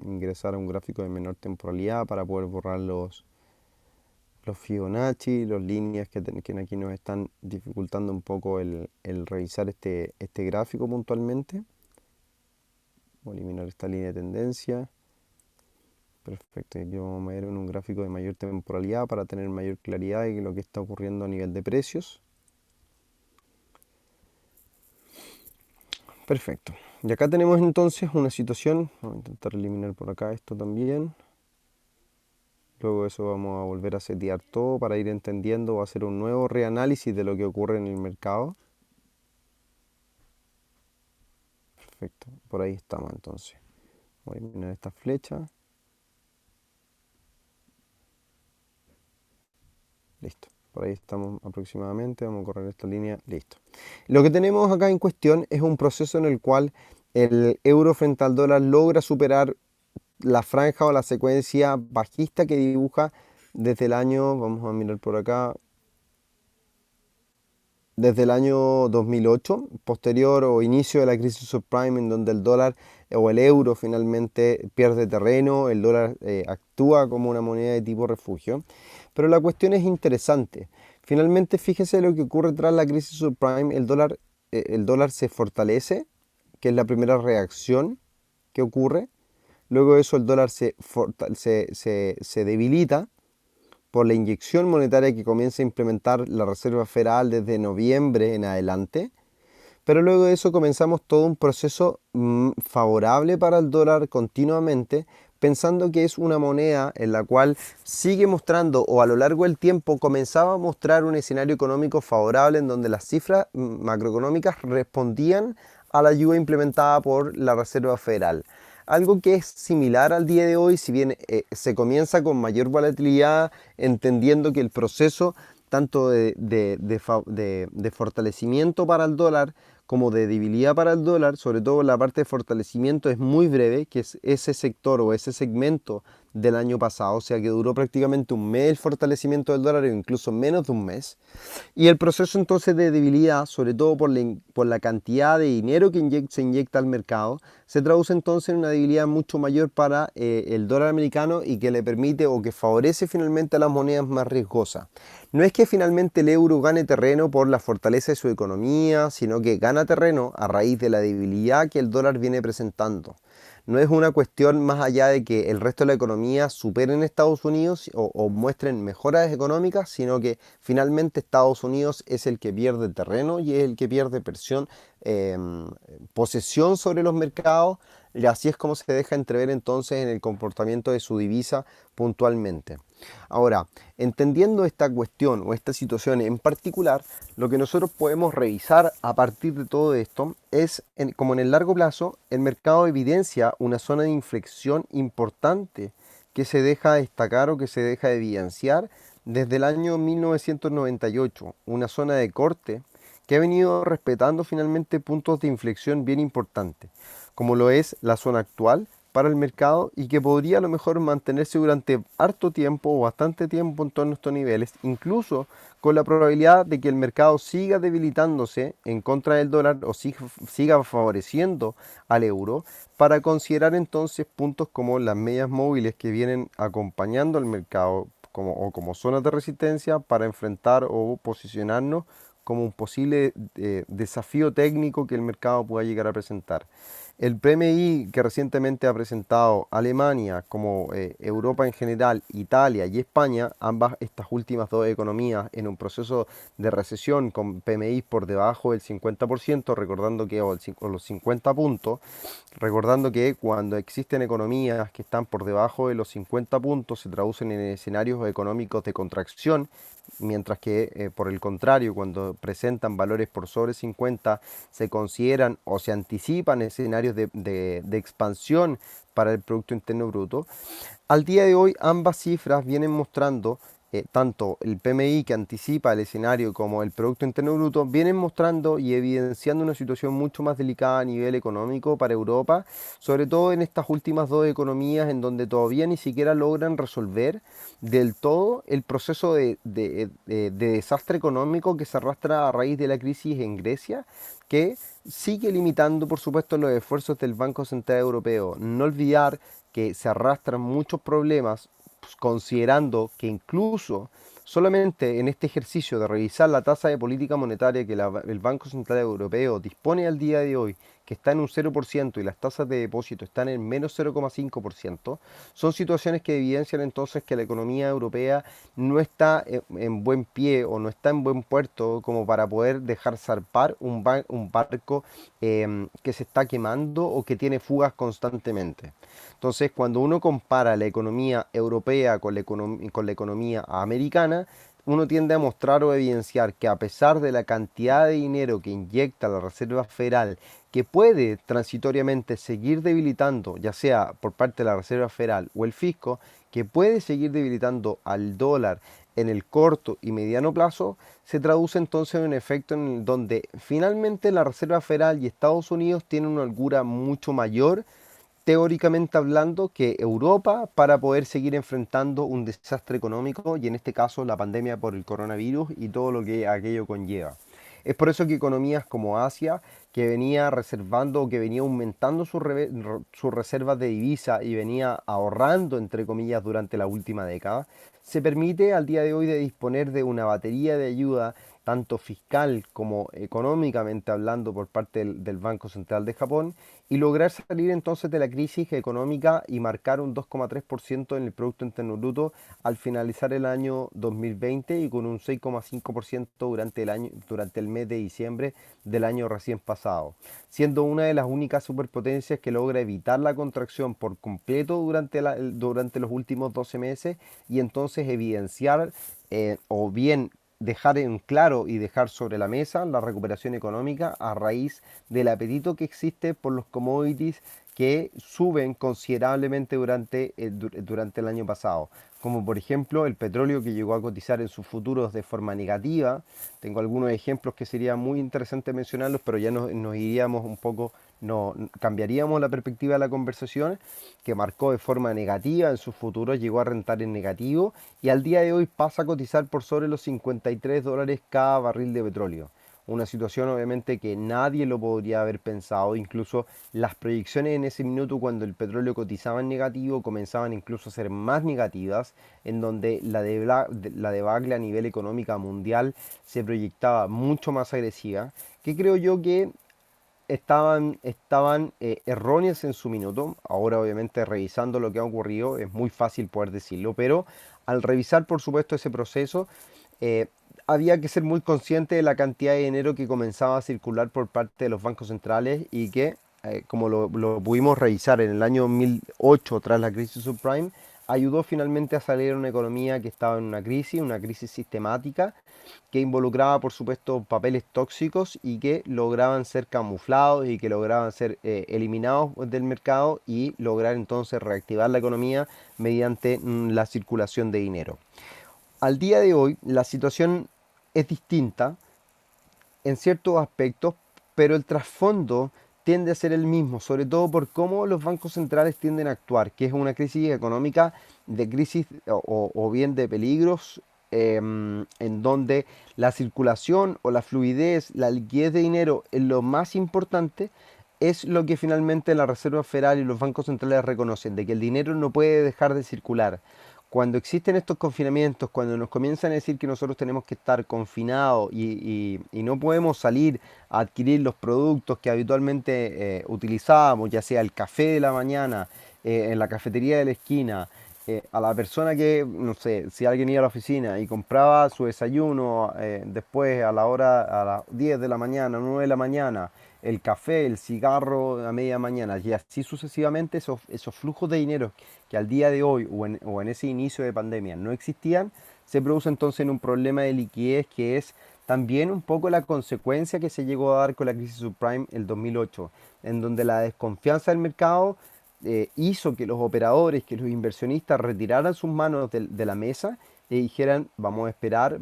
Speaker 1: ingresar a un gráfico de menor temporalidad para poder borrar los Fibonacci, las líneas que aquí nos están dificultando un poco el revisar este gráfico puntualmente. Voy a eliminar esta línea de tendencia. Perfecto, aquí vamos a ver en un gráfico de mayor temporalidad para tener mayor claridad de lo que está ocurriendo a nivel de precios. Perfecto. Y acá tenemos entonces una situación, vamos a intentar eliminar por acá esto también. Luego de eso vamos a volver a setear todo para ir entendiendo o hacer un nuevo reanálisis de lo que ocurre en el mercado. Perfecto, por ahí estamos entonces. Voy a eliminar esta flecha. Listo, por ahí estamos aproximadamente. Vamos a correr esta línea. Listo. Lo que tenemos acá en cuestión es un proceso en el cual el euro frente al dólar logra superar la franja o la secuencia bajista que dibuja desde el año, vamos a mirar por acá, desde el año 2008, posterior o inicio de la crisis subprime, en donde el dólar o el euro finalmente pierde terreno, el dólar actúa como una moneda de tipo refugio. Pero la cuestión es interesante. Finalmente, fíjese lo que ocurre tras la crisis subprime, el dólar se fortalece, que es la primera reacción que ocurre. Luego de eso el dólar se debilita por la inyección monetaria que comienza a implementar la Reserva Federal desde noviembre en adelante. Pero luego de eso comenzamos todo un proceso favorable para el dólar continuamente, pensando que es una moneda en la cual sigue mostrando o a lo largo del tiempo comenzaba a mostrar un escenario económico favorable en donde las cifras macroeconómicas respondían a la ayuda implementada por la Reserva Federal. Algo que es similar al día de hoy, si bien se comienza con mayor volatilidad, entendiendo que el proceso tanto de fortalecimiento para el dólar como de debilidad para el dólar, sobre todo la parte de fortalecimiento es muy breve, que es ese sector o ese segmento del año pasado, o sea que duró prácticamente un mes el fortalecimiento del dólar o incluso menos de un mes. Y el proceso entonces de debilidad, sobre todo por la cantidad de dinero que se inyecta al mercado, se traduce entonces en una debilidad mucho mayor para el dólar americano y que le permite o que favorece finalmente a las monedas más riesgosas. No es que finalmente el euro gane terreno por la fortaleza de su economía, sino que gana terreno a raíz de la debilidad que el dólar viene presentando. No es una cuestión más allá de que el resto de la economía superen Estados Unidos o muestren mejoras económicas, sino que finalmente Estados Unidos es el que pierde terreno y es el que pierde eh, posesión sobre los mercados, y así es como se deja entrever entonces en el comportamiento de su divisa puntualmente. Ahora, entendiendo esta cuestión o esta situación en particular, lo que nosotros podemos revisar a partir de todo esto es, como en el largo plazo, el mercado evidencia una zona de inflexión importante que se deja destacar o que se deja evidenciar desde el año 1998, una zona de corte que ha venido respetando finalmente puntos de inflexión bien importantes, como lo es la zona actual para el mercado y que podría a lo mejor mantenerse durante harto tiempo o bastante tiempo en torno a estos niveles, incluso con la probabilidad de que el mercado siga debilitándose en contra del dólar o siga favoreciendo al euro, para considerar entonces puntos como las medias móviles que vienen acompañando al mercado como zonas de resistencia para enfrentar o posicionarnos como un posible desafío técnico que el mercado pueda llegar a presentar. El PMI que recientemente ha presentado Alemania, como Europa en general, Italia y España, ambas estas últimas dos economías en un proceso de recesión con PMI por debajo del 50%, recordando que, o los 50 puntos, recordando que cuando existen economías que están por debajo de los 50 puntos se traducen en escenarios económicos de contracción, mientras que por el contrario, cuando presentan valores por sobre 50, se consideran o se anticipan escenarios de expansión para el Producto Interno Bruto. Al día de hoy, ambas cifras vienen mostrando, tanto el PMI que anticipa el escenario como el Producto Interno Bruto, vienen mostrando y evidenciando una situación mucho más delicada a nivel económico para Europa, sobre todo en estas últimas dos economías en donde todavía ni siquiera logran resolver del todo el proceso de desastre económico que se arrastra a raíz de la crisis en Grecia, que sigue limitando, por supuesto, los esfuerzos del Banco Central Europeo. No olvidar que se arrastran muchos problemas, pues, considerando que incluso solamente en este ejercicio de revisar la tasa de política monetaria que el Banco Central Europeo dispone al día de hoy, que está en un 0% y las tasas de depósito están en menos 0,5%, son situaciones que evidencian entonces que la economía europea no está en buen pie o no está en buen puerto como para poder dejar zarpar un barco que se está quemando o que tiene fugas constantemente. Entonces, cuando uno compara la economía europea con la economía americana, uno tiende a mostrar o evidenciar que a pesar de la cantidad de dinero que inyecta la Reserva Federal, que puede transitoriamente seguir debilitando, ya sea por parte de la Reserva Federal o el fisco, que puede seguir debilitando al dólar en el corto y mediano plazo, se traduce entonces en un efecto en donde finalmente la Reserva Federal y Estados Unidos tienen una holgura mucho mayor teóricamente hablando, que Europa para poder seguir enfrentando un desastre económico y en este caso la pandemia por el coronavirus y todo lo que aquello conlleva. Es por eso que economías como Asia, que venía reservando o que venía aumentando sus reservas de divisa y venía ahorrando, entre comillas, durante la última década, se permite al día de hoy de disponer de una batería de ayuda tanto fiscal como económicamente hablando por parte del Banco Central de Japón y lograr salir entonces de la crisis económica y marcar un 2,3% en el Producto Interno Bruto al finalizar el año 2020 y con un 6,5% durante el mes de diciembre del año recién pasado, siendo una de las únicas superpotencias que logra evitar la contracción por completo durante los últimos 12 meses y entonces evidenciar o bien dejar en claro y dejar sobre la mesa la recuperación económica a raíz del apetito que existe por los commodities que suben considerablemente durante el año pasado, como por ejemplo el petróleo que llegó a cotizar en sus futuros de forma negativa. Tengo algunos ejemplos que sería muy interesante mencionarlos, pero ya nos iríamos un poco, no, cambiaríamos la perspectiva de la conversación, que marcó de forma negativa en sus futuros, llegó a rentar en negativo y al día de hoy pasa a cotizar por sobre los $53 cada barril de petróleo. Una situación obviamente que nadie lo podría haber pensado, incluso las proyecciones en ese minuto cuando el petróleo cotizaba en negativo comenzaban incluso a ser más negativas, en donde la debacle a nivel económica mundial se proyectaba mucho más agresiva, que creo yo que estaban erróneas en su minuto. Ahora obviamente revisando lo que ha ocurrido es muy fácil poder decirlo, pero al revisar por supuesto ese proceso, eh, había que ser muy consciente de la cantidad de dinero que comenzaba a circular por parte de los bancos centrales y que, como lo pudimos revisar en el año 2008 tras la crisis subprime, ayudó finalmente a salir una economía que estaba en una crisis sistemática, que involucraba por supuesto papeles tóxicos y que lograban ser camuflados y que lograban ser eliminados del mercado y lograr entonces reactivar la economía mediante la circulación de dinero. Al día de hoy la situación es distinta en ciertos aspectos, pero el trasfondo tiende a ser el mismo, sobre todo por cómo los bancos centrales tienden a actuar, que es una crisis económica, de crisis o bien de peligros, en donde la circulación o la fluidez, la liquidez de dinero es lo más importante, es lo que finalmente la Reserva Federal y los bancos centrales reconocen, de que el dinero no puede dejar de circular. Cuando existen estos confinamientos, cuando nos comienzan a decir que nosotros tenemos que estar confinados y no podemos salir a adquirir los productos que habitualmente utilizábamos, ya sea el café de la mañana, en la cafetería de la esquina, a la persona que, no sé, si alguien iba a la oficina y compraba su desayuno después a la hora, a las 10 de la mañana, 9 de la mañana, el café, el cigarro a media mañana y así sucesivamente, esos flujos de dinero que al día de hoy o en ese inicio de pandemia no existían, se produce entonces en un problema de liquidez que es también un poco la consecuencia que se llegó a dar con la crisis subprime el 2008, en donde la desconfianza del mercado hizo que los operadores, que los inversionistas retiraran sus manos de la mesa y dijeran, vamos a esperar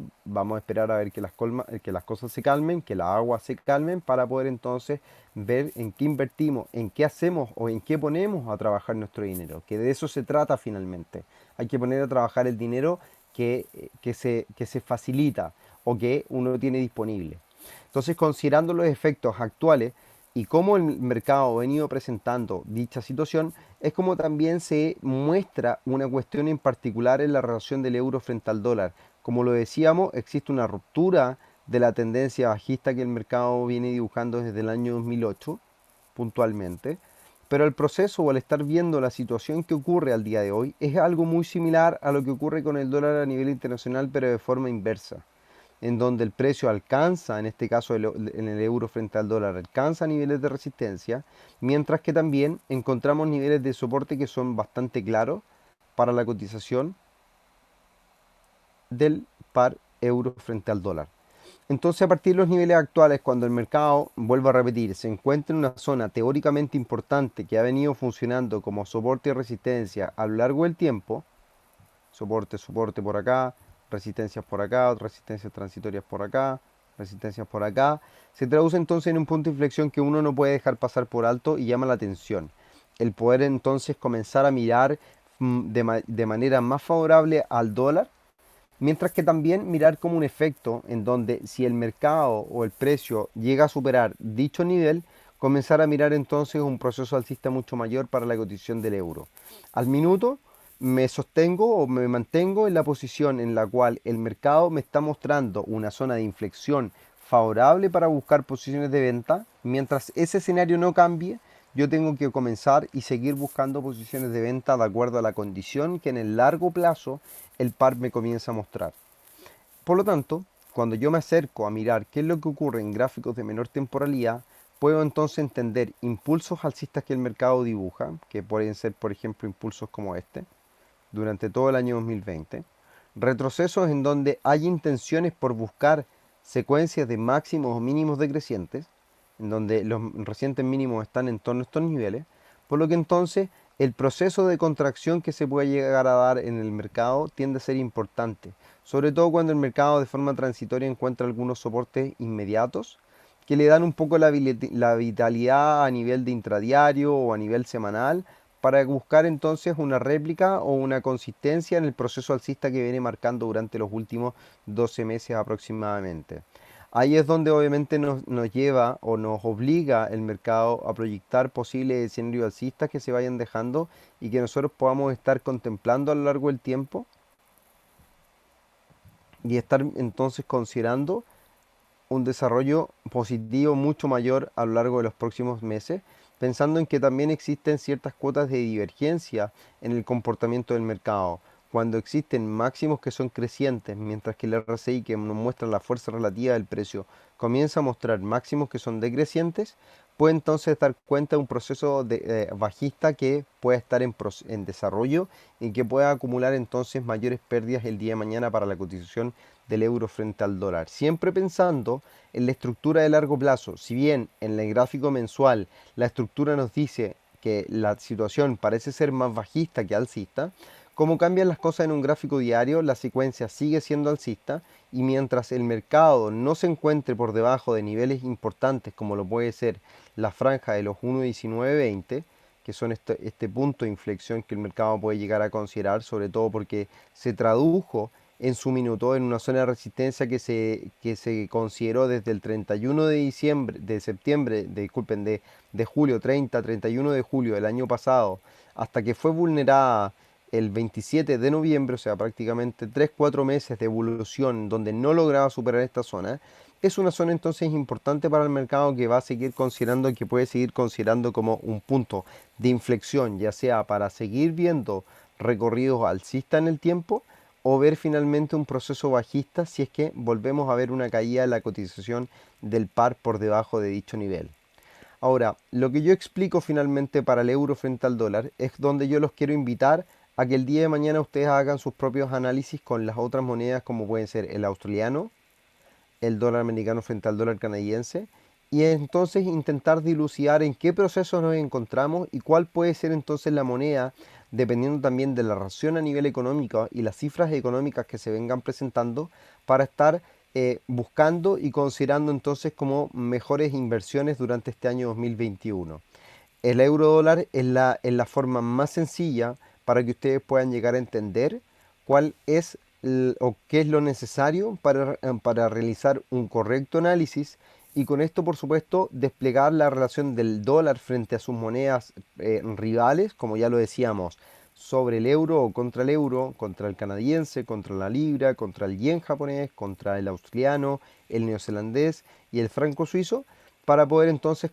Speaker 1: a ver que las cosas se calmen, que las aguas se calmen para poder entonces ver en qué invertimos, en qué hacemos o en qué ponemos a trabajar nuestro dinero, que de eso se trata finalmente. Hay que poner a trabajar el dinero que se facilita o que uno tiene disponible. Entonces, considerando los efectos actuales y cómo el mercado ha venido presentando dicha situación, es como también se muestra una cuestión en particular en la relación del euro frente al dólar. Como lo decíamos, existe una ruptura de la tendencia bajista que el mercado viene dibujando desde el año 2008 puntualmente, pero el proceso o al estar viendo la situación que ocurre al día de hoy es algo muy similar a lo que ocurre con el dólar a nivel internacional, pero de forma inversa, en donde el precio alcanza, en este caso en el euro frente al dólar, alcanza niveles de resistencia, mientras que también encontramos niveles de soporte que son bastante claros para la cotización del par euro frente al dólar. Entonces, a partir de los niveles actuales, cuando el mercado, vuelvo a repetir, se encuentra en una zona teóricamente importante que ha venido funcionando como soporte y resistencia a lo largo del tiempo, soporte, soporte por acá, resistencias por acá, resistencias transitorias por acá, resistencias por acá, se traduce entonces en un punto de inflexión que uno no puede dejar pasar por alto y llama la atención. El poder entonces comenzar a mirar de manera más favorable al dólar, mientras que también mirar como un efecto en donde si el mercado o el precio llega a superar dicho nivel, comenzar a mirar entonces un proceso alcista mucho mayor para la cotización del euro. Al minuto me sostengo o me mantengo en la posición en la cual el mercado me está mostrando una zona de inflexión favorable para buscar posiciones de venta. Mientras ese escenario no cambie, yo tengo que comenzar y seguir buscando posiciones de venta de acuerdo a la condición que en el largo plazo el par me comienza a mostrar. Por lo tanto, cuando yo me acerco a mirar qué es lo que ocurre en gráficos de menor temporalidad, puedo entonces entender impulsos alcistas que el mercado dibuja, que pueden ser, por ejemplo, impulsos como este, durante todo el año 2020, retrocesos en donde hay intenciones por buscar secuencias de máximos o mínimos decrecientes, en donde los recientes mínimos están en torno a estos niveles, por lo que entonces el proceso de contracción que se puede llegar a dar en el mercado tiende a ser importante, sobre todo cuando el mercado de forma transitoria encuentra algunos soportes inmediatos que le dan un poco la vitalidad a nivel de intradiario o a nivel semanal para buscar entonces una réplica o una consistencia en el proceso alcista que viene marcando durante los últimos 12 meses aproximadamente. Ahí es donde obviamente nos lleva o nos obliga el mercado a proyectar posibles escenarios alcistas que se vayan dejando y que nosotros podamos estar contemplando a lo largo del tiempo y estar entonces considerando un desarrollo positivo mucho mayor a lo largo de los próximos meses, pensando en que también existen ciertas cuotas de divergencia en el comportamiento del mercado. Cuando existen máximos que son crecientes, mientras que el RSI, que nos muestra la fuerza relativa del precio, comienza a mostrar máximos que son decrecientes, puede entonces dar cuenta de un proceso bajista que puede estar en desarrollo y que pueda acumular entonces mayores pérdidas el día de mañana para la cotización del euro frente al dólar. Siempre pensando en la estructura de largo plazo. Si bien en el gráfico mensual la estructura nos dice que la situación parece ser más bajista que alcista, como cambian las cosas en un gráfico diario, la secuencia sigue siendo alcista y mientras el mercado no se encuentre por debajo de niveles importantes como lo puede ser la franja de los 1.1920, que son este punto de inflexión que el mercado puede llegar a considerar, sobre todo porque se tradujo en su minuto en una zona de resistencia que se consideró desde el 31 de diciembre, de septiembre, disculpen, de julio, 31 de julio del año pasado, hasta que fue vulnerada el 27 de noviembre, o sea, prácticamente 3-4 meses de evolución donde no lograba superar esta zona. Es una zona entonces importante para el mercado que va a seguir considerando, que puede seguir considerando como un punto de inflexión, ya sea para seguir viendo recorridos alcistas en el tiempo o ver finalmente un proceso bajista si es que volvemos a ver una caída de la cotización del par por debajo de dicho nivel. Ahora, lo que yo explico finalmente para el euro frente al dólar es donde yo los quiero invitar a que el día de mañana ustedes hagan sus propios análisis con las otras monedas como pueden ser el australiano, el dólar americano frente al dólar canadiense y entonces intentar dilucidar en qué proceso nos encontramos y cuál puede ser entonces la moneda, dependiendo también de la ración a nivel económico y las cifras económicas que se vengan presentando, para estar buscando y considerando entonces como mejores inversiones durante este año 2021. El euro dólar es la forma más sencilla para que ustedes puedan llegar a entender cuál es o qué es lo necesario para realizar un correcto análisis y con esto, por supuesto, desplegar la relación del dólar frente a sus monedas rivales, como ya lo decíamos, sobre el euro o contra el canadiense, contra la libra, contra el yen japonés, contra el australiano, el neozelandés y el franco suizo, para poder entonces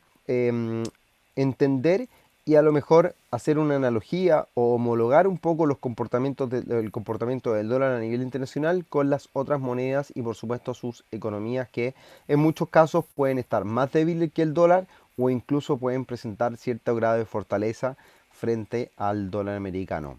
Speaker 1: entender y a lo mejor hacer una analogía o homologar un poco los comportamientos el comportamiento del dólar a nivel internacional con las otras monedas y por supuesto sus economías que en muchos casos pueden estar más débiles que el dólar o incluso pueden presentar cierto grado de fortaleza frente al dólar americano.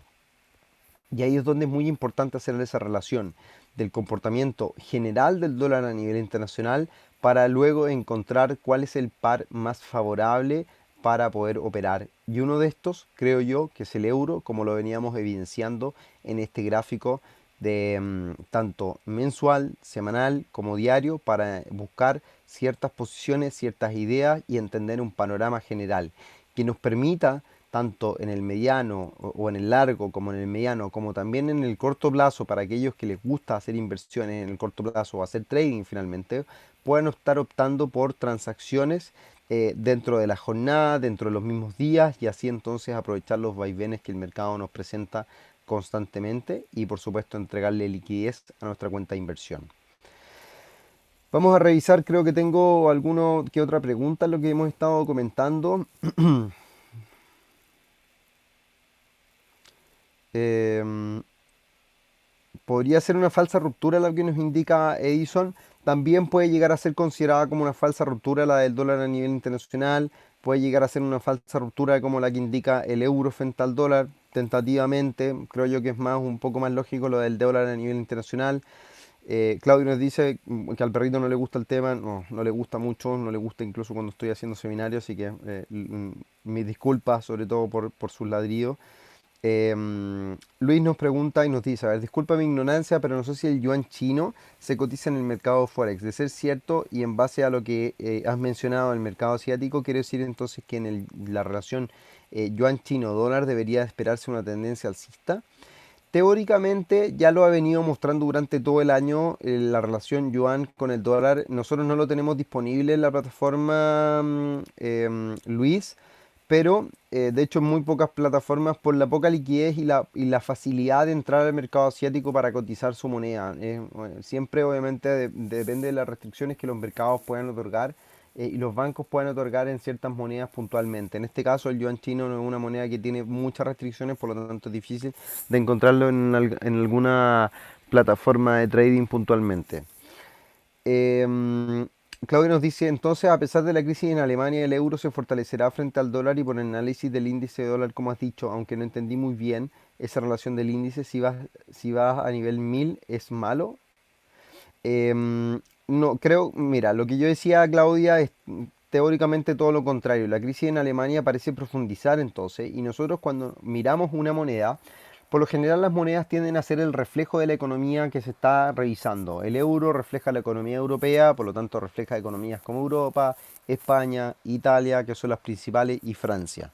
Speaker 1: Y ahí es donde es muy importante hacer esa relación del comportamiento general del dólar a nivel internacional para luego encontrar cuál es el par más favorable para poder operar. Y uno de estos, creo yo, que es el euro, como lo veníamos evidenciando en este gráfico de tanto mensual, semanal como diario, para buscar ciertas posiciones, ciertas ideas y entender un panorama general que nos permita tanto en el mediano o en el largo como en el mediano, como también en el corto plazo, para aquellos que les gusta hacer inversiones en el corto plazo o hacer trading finalmente, puedan estar optando por transacciones dentro de la jornada, dentro de los mismos días y así entonces aprovechar los vaivenes que el mercado nos presenta constantemente y por supuesto entregarle liquidez a nuestra cuenta de inversión. Vamos a revisar, creo que tengo alguno que otra pregunta en lo que hemos estado comentando. Em, Podría ser una falsa ruptura la que nos indica Edison. También puede llegar a ser considerada como una falsa ruptura la del dólar a nivel internacional. Puede llegar a ser una falsa ruptura como la que indica el euro frente al dólar. Tentativamente, creo yo que es más un poco más lógico lo del dólar a nivel internacional. Claudio nos dice que al perrito no le gusta el tema, no, no le gusta mucho, no le gusta incluso cuando estoy haciendo seminarios, así que mis disculpas sobre todo por sus ladridos. Luis nos pregunta y nos dice, a ver, disculpa mi ignorancia, pero no sé si el yuan chino se cotiza en el mercado Forex. De ser cierto, y en base a lo que has mencionado el mercado asiático, quiere decir entonces que en la relación yuan chino-dólar debería esperarse una tendencia alcista. Teóricamente ya lo ha venido mostrando durante todo el año la relación yuan con el dólar. Nosotros no lo tenemos disponible en la plataforma Luis, pero de hecho en muy pocas plataformas por la poca liquidez y la facilidad de entrar al mercado asiático para cotizar su moneda. Bueno, siempre obviamente depende de las restricciones que los mercados puedan otorgar y los bancos pueden otorgar en ciertas monedas puntualmente. En este caso el yuan chino no es una moneda que tiene muchas restricciones, por lo tanto es difícil de encontrarlo en alguna plataforma de trading puntualmente. Claudio nos dice, entonces, a pesar de la crisis en Alemania, el euro se fortalecerá frente al dólar y por el análisis del índice de dólar, como has dicho, aunque no entendí muy bien esa relación del índice, si vas a nivel 1000 es malo. No, creo, mira, lo que yo decía, Claudia, es teóricamente todo lo contrario. La crisis en Alemania parece profundizar entonces y nosotros cuando miramos una moneda, por lo general las monedas tienden a ser el reflejo de la economía que se está revisando. El euro refleja la economía europea, por lo tanto refleja economías como Europa, España, Italia, que son las principales, y Francia.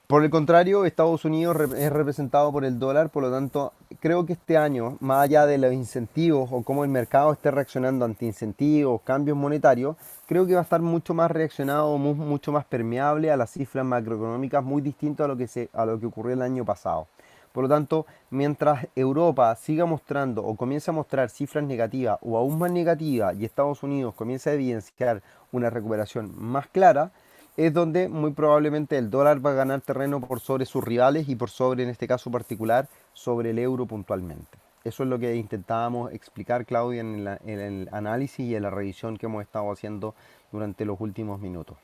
Speaker 1: Por el contrario, Estados Unidos es representado por el dólar, por lo tanto, creo que este año, más allá de los incentivos o cómo el mercado esté reaccionando ante incentivos, cambios monetarios, creo que va a estar mucho más reaccionado, mucho más permeable a las cifras macroeconómicas, muy distinto a lo que ocurrió el año pasado. Por lo tanto, mientras Europa siga mostrando o comience a mostrar cifras negativas o aún más negativas y Estados Unidos comience a evidenciar una recuperación más clara, es donde muy probablemente el dólar va a ganar terreno por sobre sus rivales y por sobre, en este caso particular, sobre el euro puntualmente. Eso es lo que intentábamos explicar, Claudia, en el análisis y en la revisión que hemos estado haciendo durante los últimos minutos.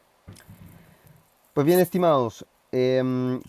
Speaker 1: Pues bien, estimados,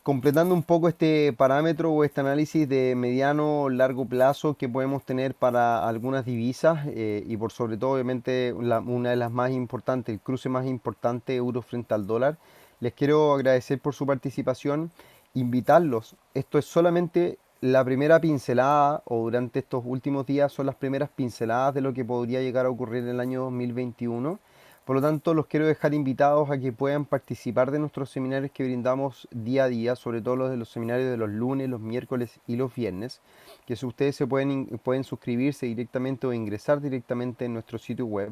Speaker 1: completando un poco este parámetro o este análisis de mediano o largo plazo que podemos tener para algunas divisas y por sobre todo, obviamente, una de las más importantes, el cruce más importante, euro frente al dólar, les quiero agradecer por su participación, invitarlos. Esto es solamente la primera pincelada o durante estos últimos días son las primeras pinceladas de lo que podría llegar a ocurrir en el año 2021. Por lo tanto, los quiero dejar invitados a que puedan participar de nuestros seminarios que brindamos día a día, sobre todo los de los seminarios de los lunes, los miércoles y los viernes, que si ustedes pueden suscribirse directamente o ingresar directamente en nuestro sitio web,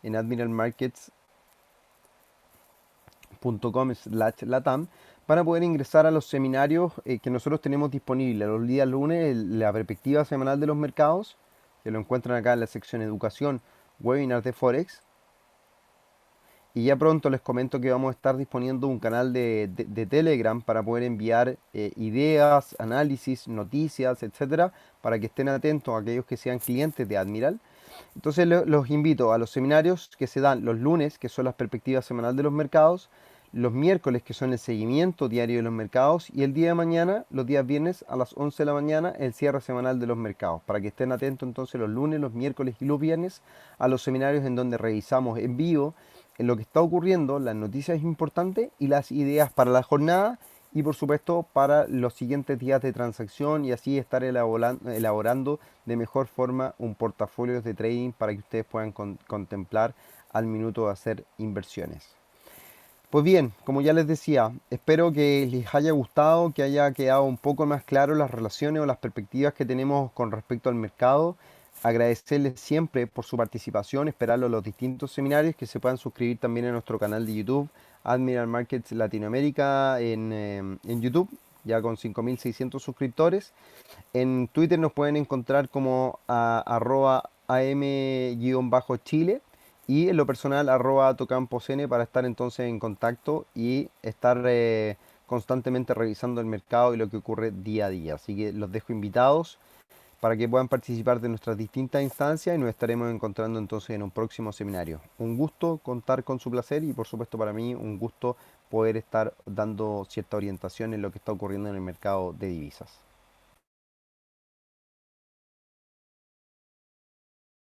Speaker 1: en admiralmarkets.com/latam, para poder ingresar a los seminarios que nosotros tenemos disponibles los días lunes, la perspectiva semanal de los mercados, que lo encuentran acá en la sección educación, webinar de Forex. Y ya pronto les comento que vamos a estar disponiendo un canal de Telegram para poder enviar ideas, análisis, noticias, etcétera, para que estén atentos a aquellos que sean clientes de Admiral. Entonces los invito a los seminarios que se dan los lunes, que son las perspectivas semanal de los mercados, los miércoles, que son el seguimiento diario de los mercados, y el día de mañana, los días viernes a las 11 de la mañana, el cierre semanal de los mercados, para que estén atentos entonces los lunes, los miércoles y los viernes a los seminarios en donde revisamos en vivo en lo que está ocurriendo, las noticias importantes y las ideas para la jornada y por supuesto para los siguientes días de transacción, y así estar elaborando de mejor forma un portafolio de trading para que ustedes puedan contemplar al minuto de hacer inversiones. Pues bien, como ya les decía, espero que les haya gustado, que haya quedado un poco más claro las relaciones o las perspectivas que tenemos con respecto al mercado. Agradecerles siempre por su participación, esperarlo en los distintos seminarios, que se puedan suscribir también a nuestro canal de YouTube, Admiral Markets Latinoamérica en YouTube, ya con 5.600 suscriptores. En Twitter nos pueden encontrar como arroba am-chile, y en lo personal arroba tocamposn, para estar entonces en contacto y estar constantemente revisando el mercado y lo que ocurre día a día. Así que los dejo invitados para que puedan participar de nuestras distintas instancias y nos estaremos encontrando entonces en un próximo seminario. Un gusto contar con su placer y por supuesto para mí un gusto poder estar dando cierta orientación en lo que está ocurriendo en el mercado de divisas.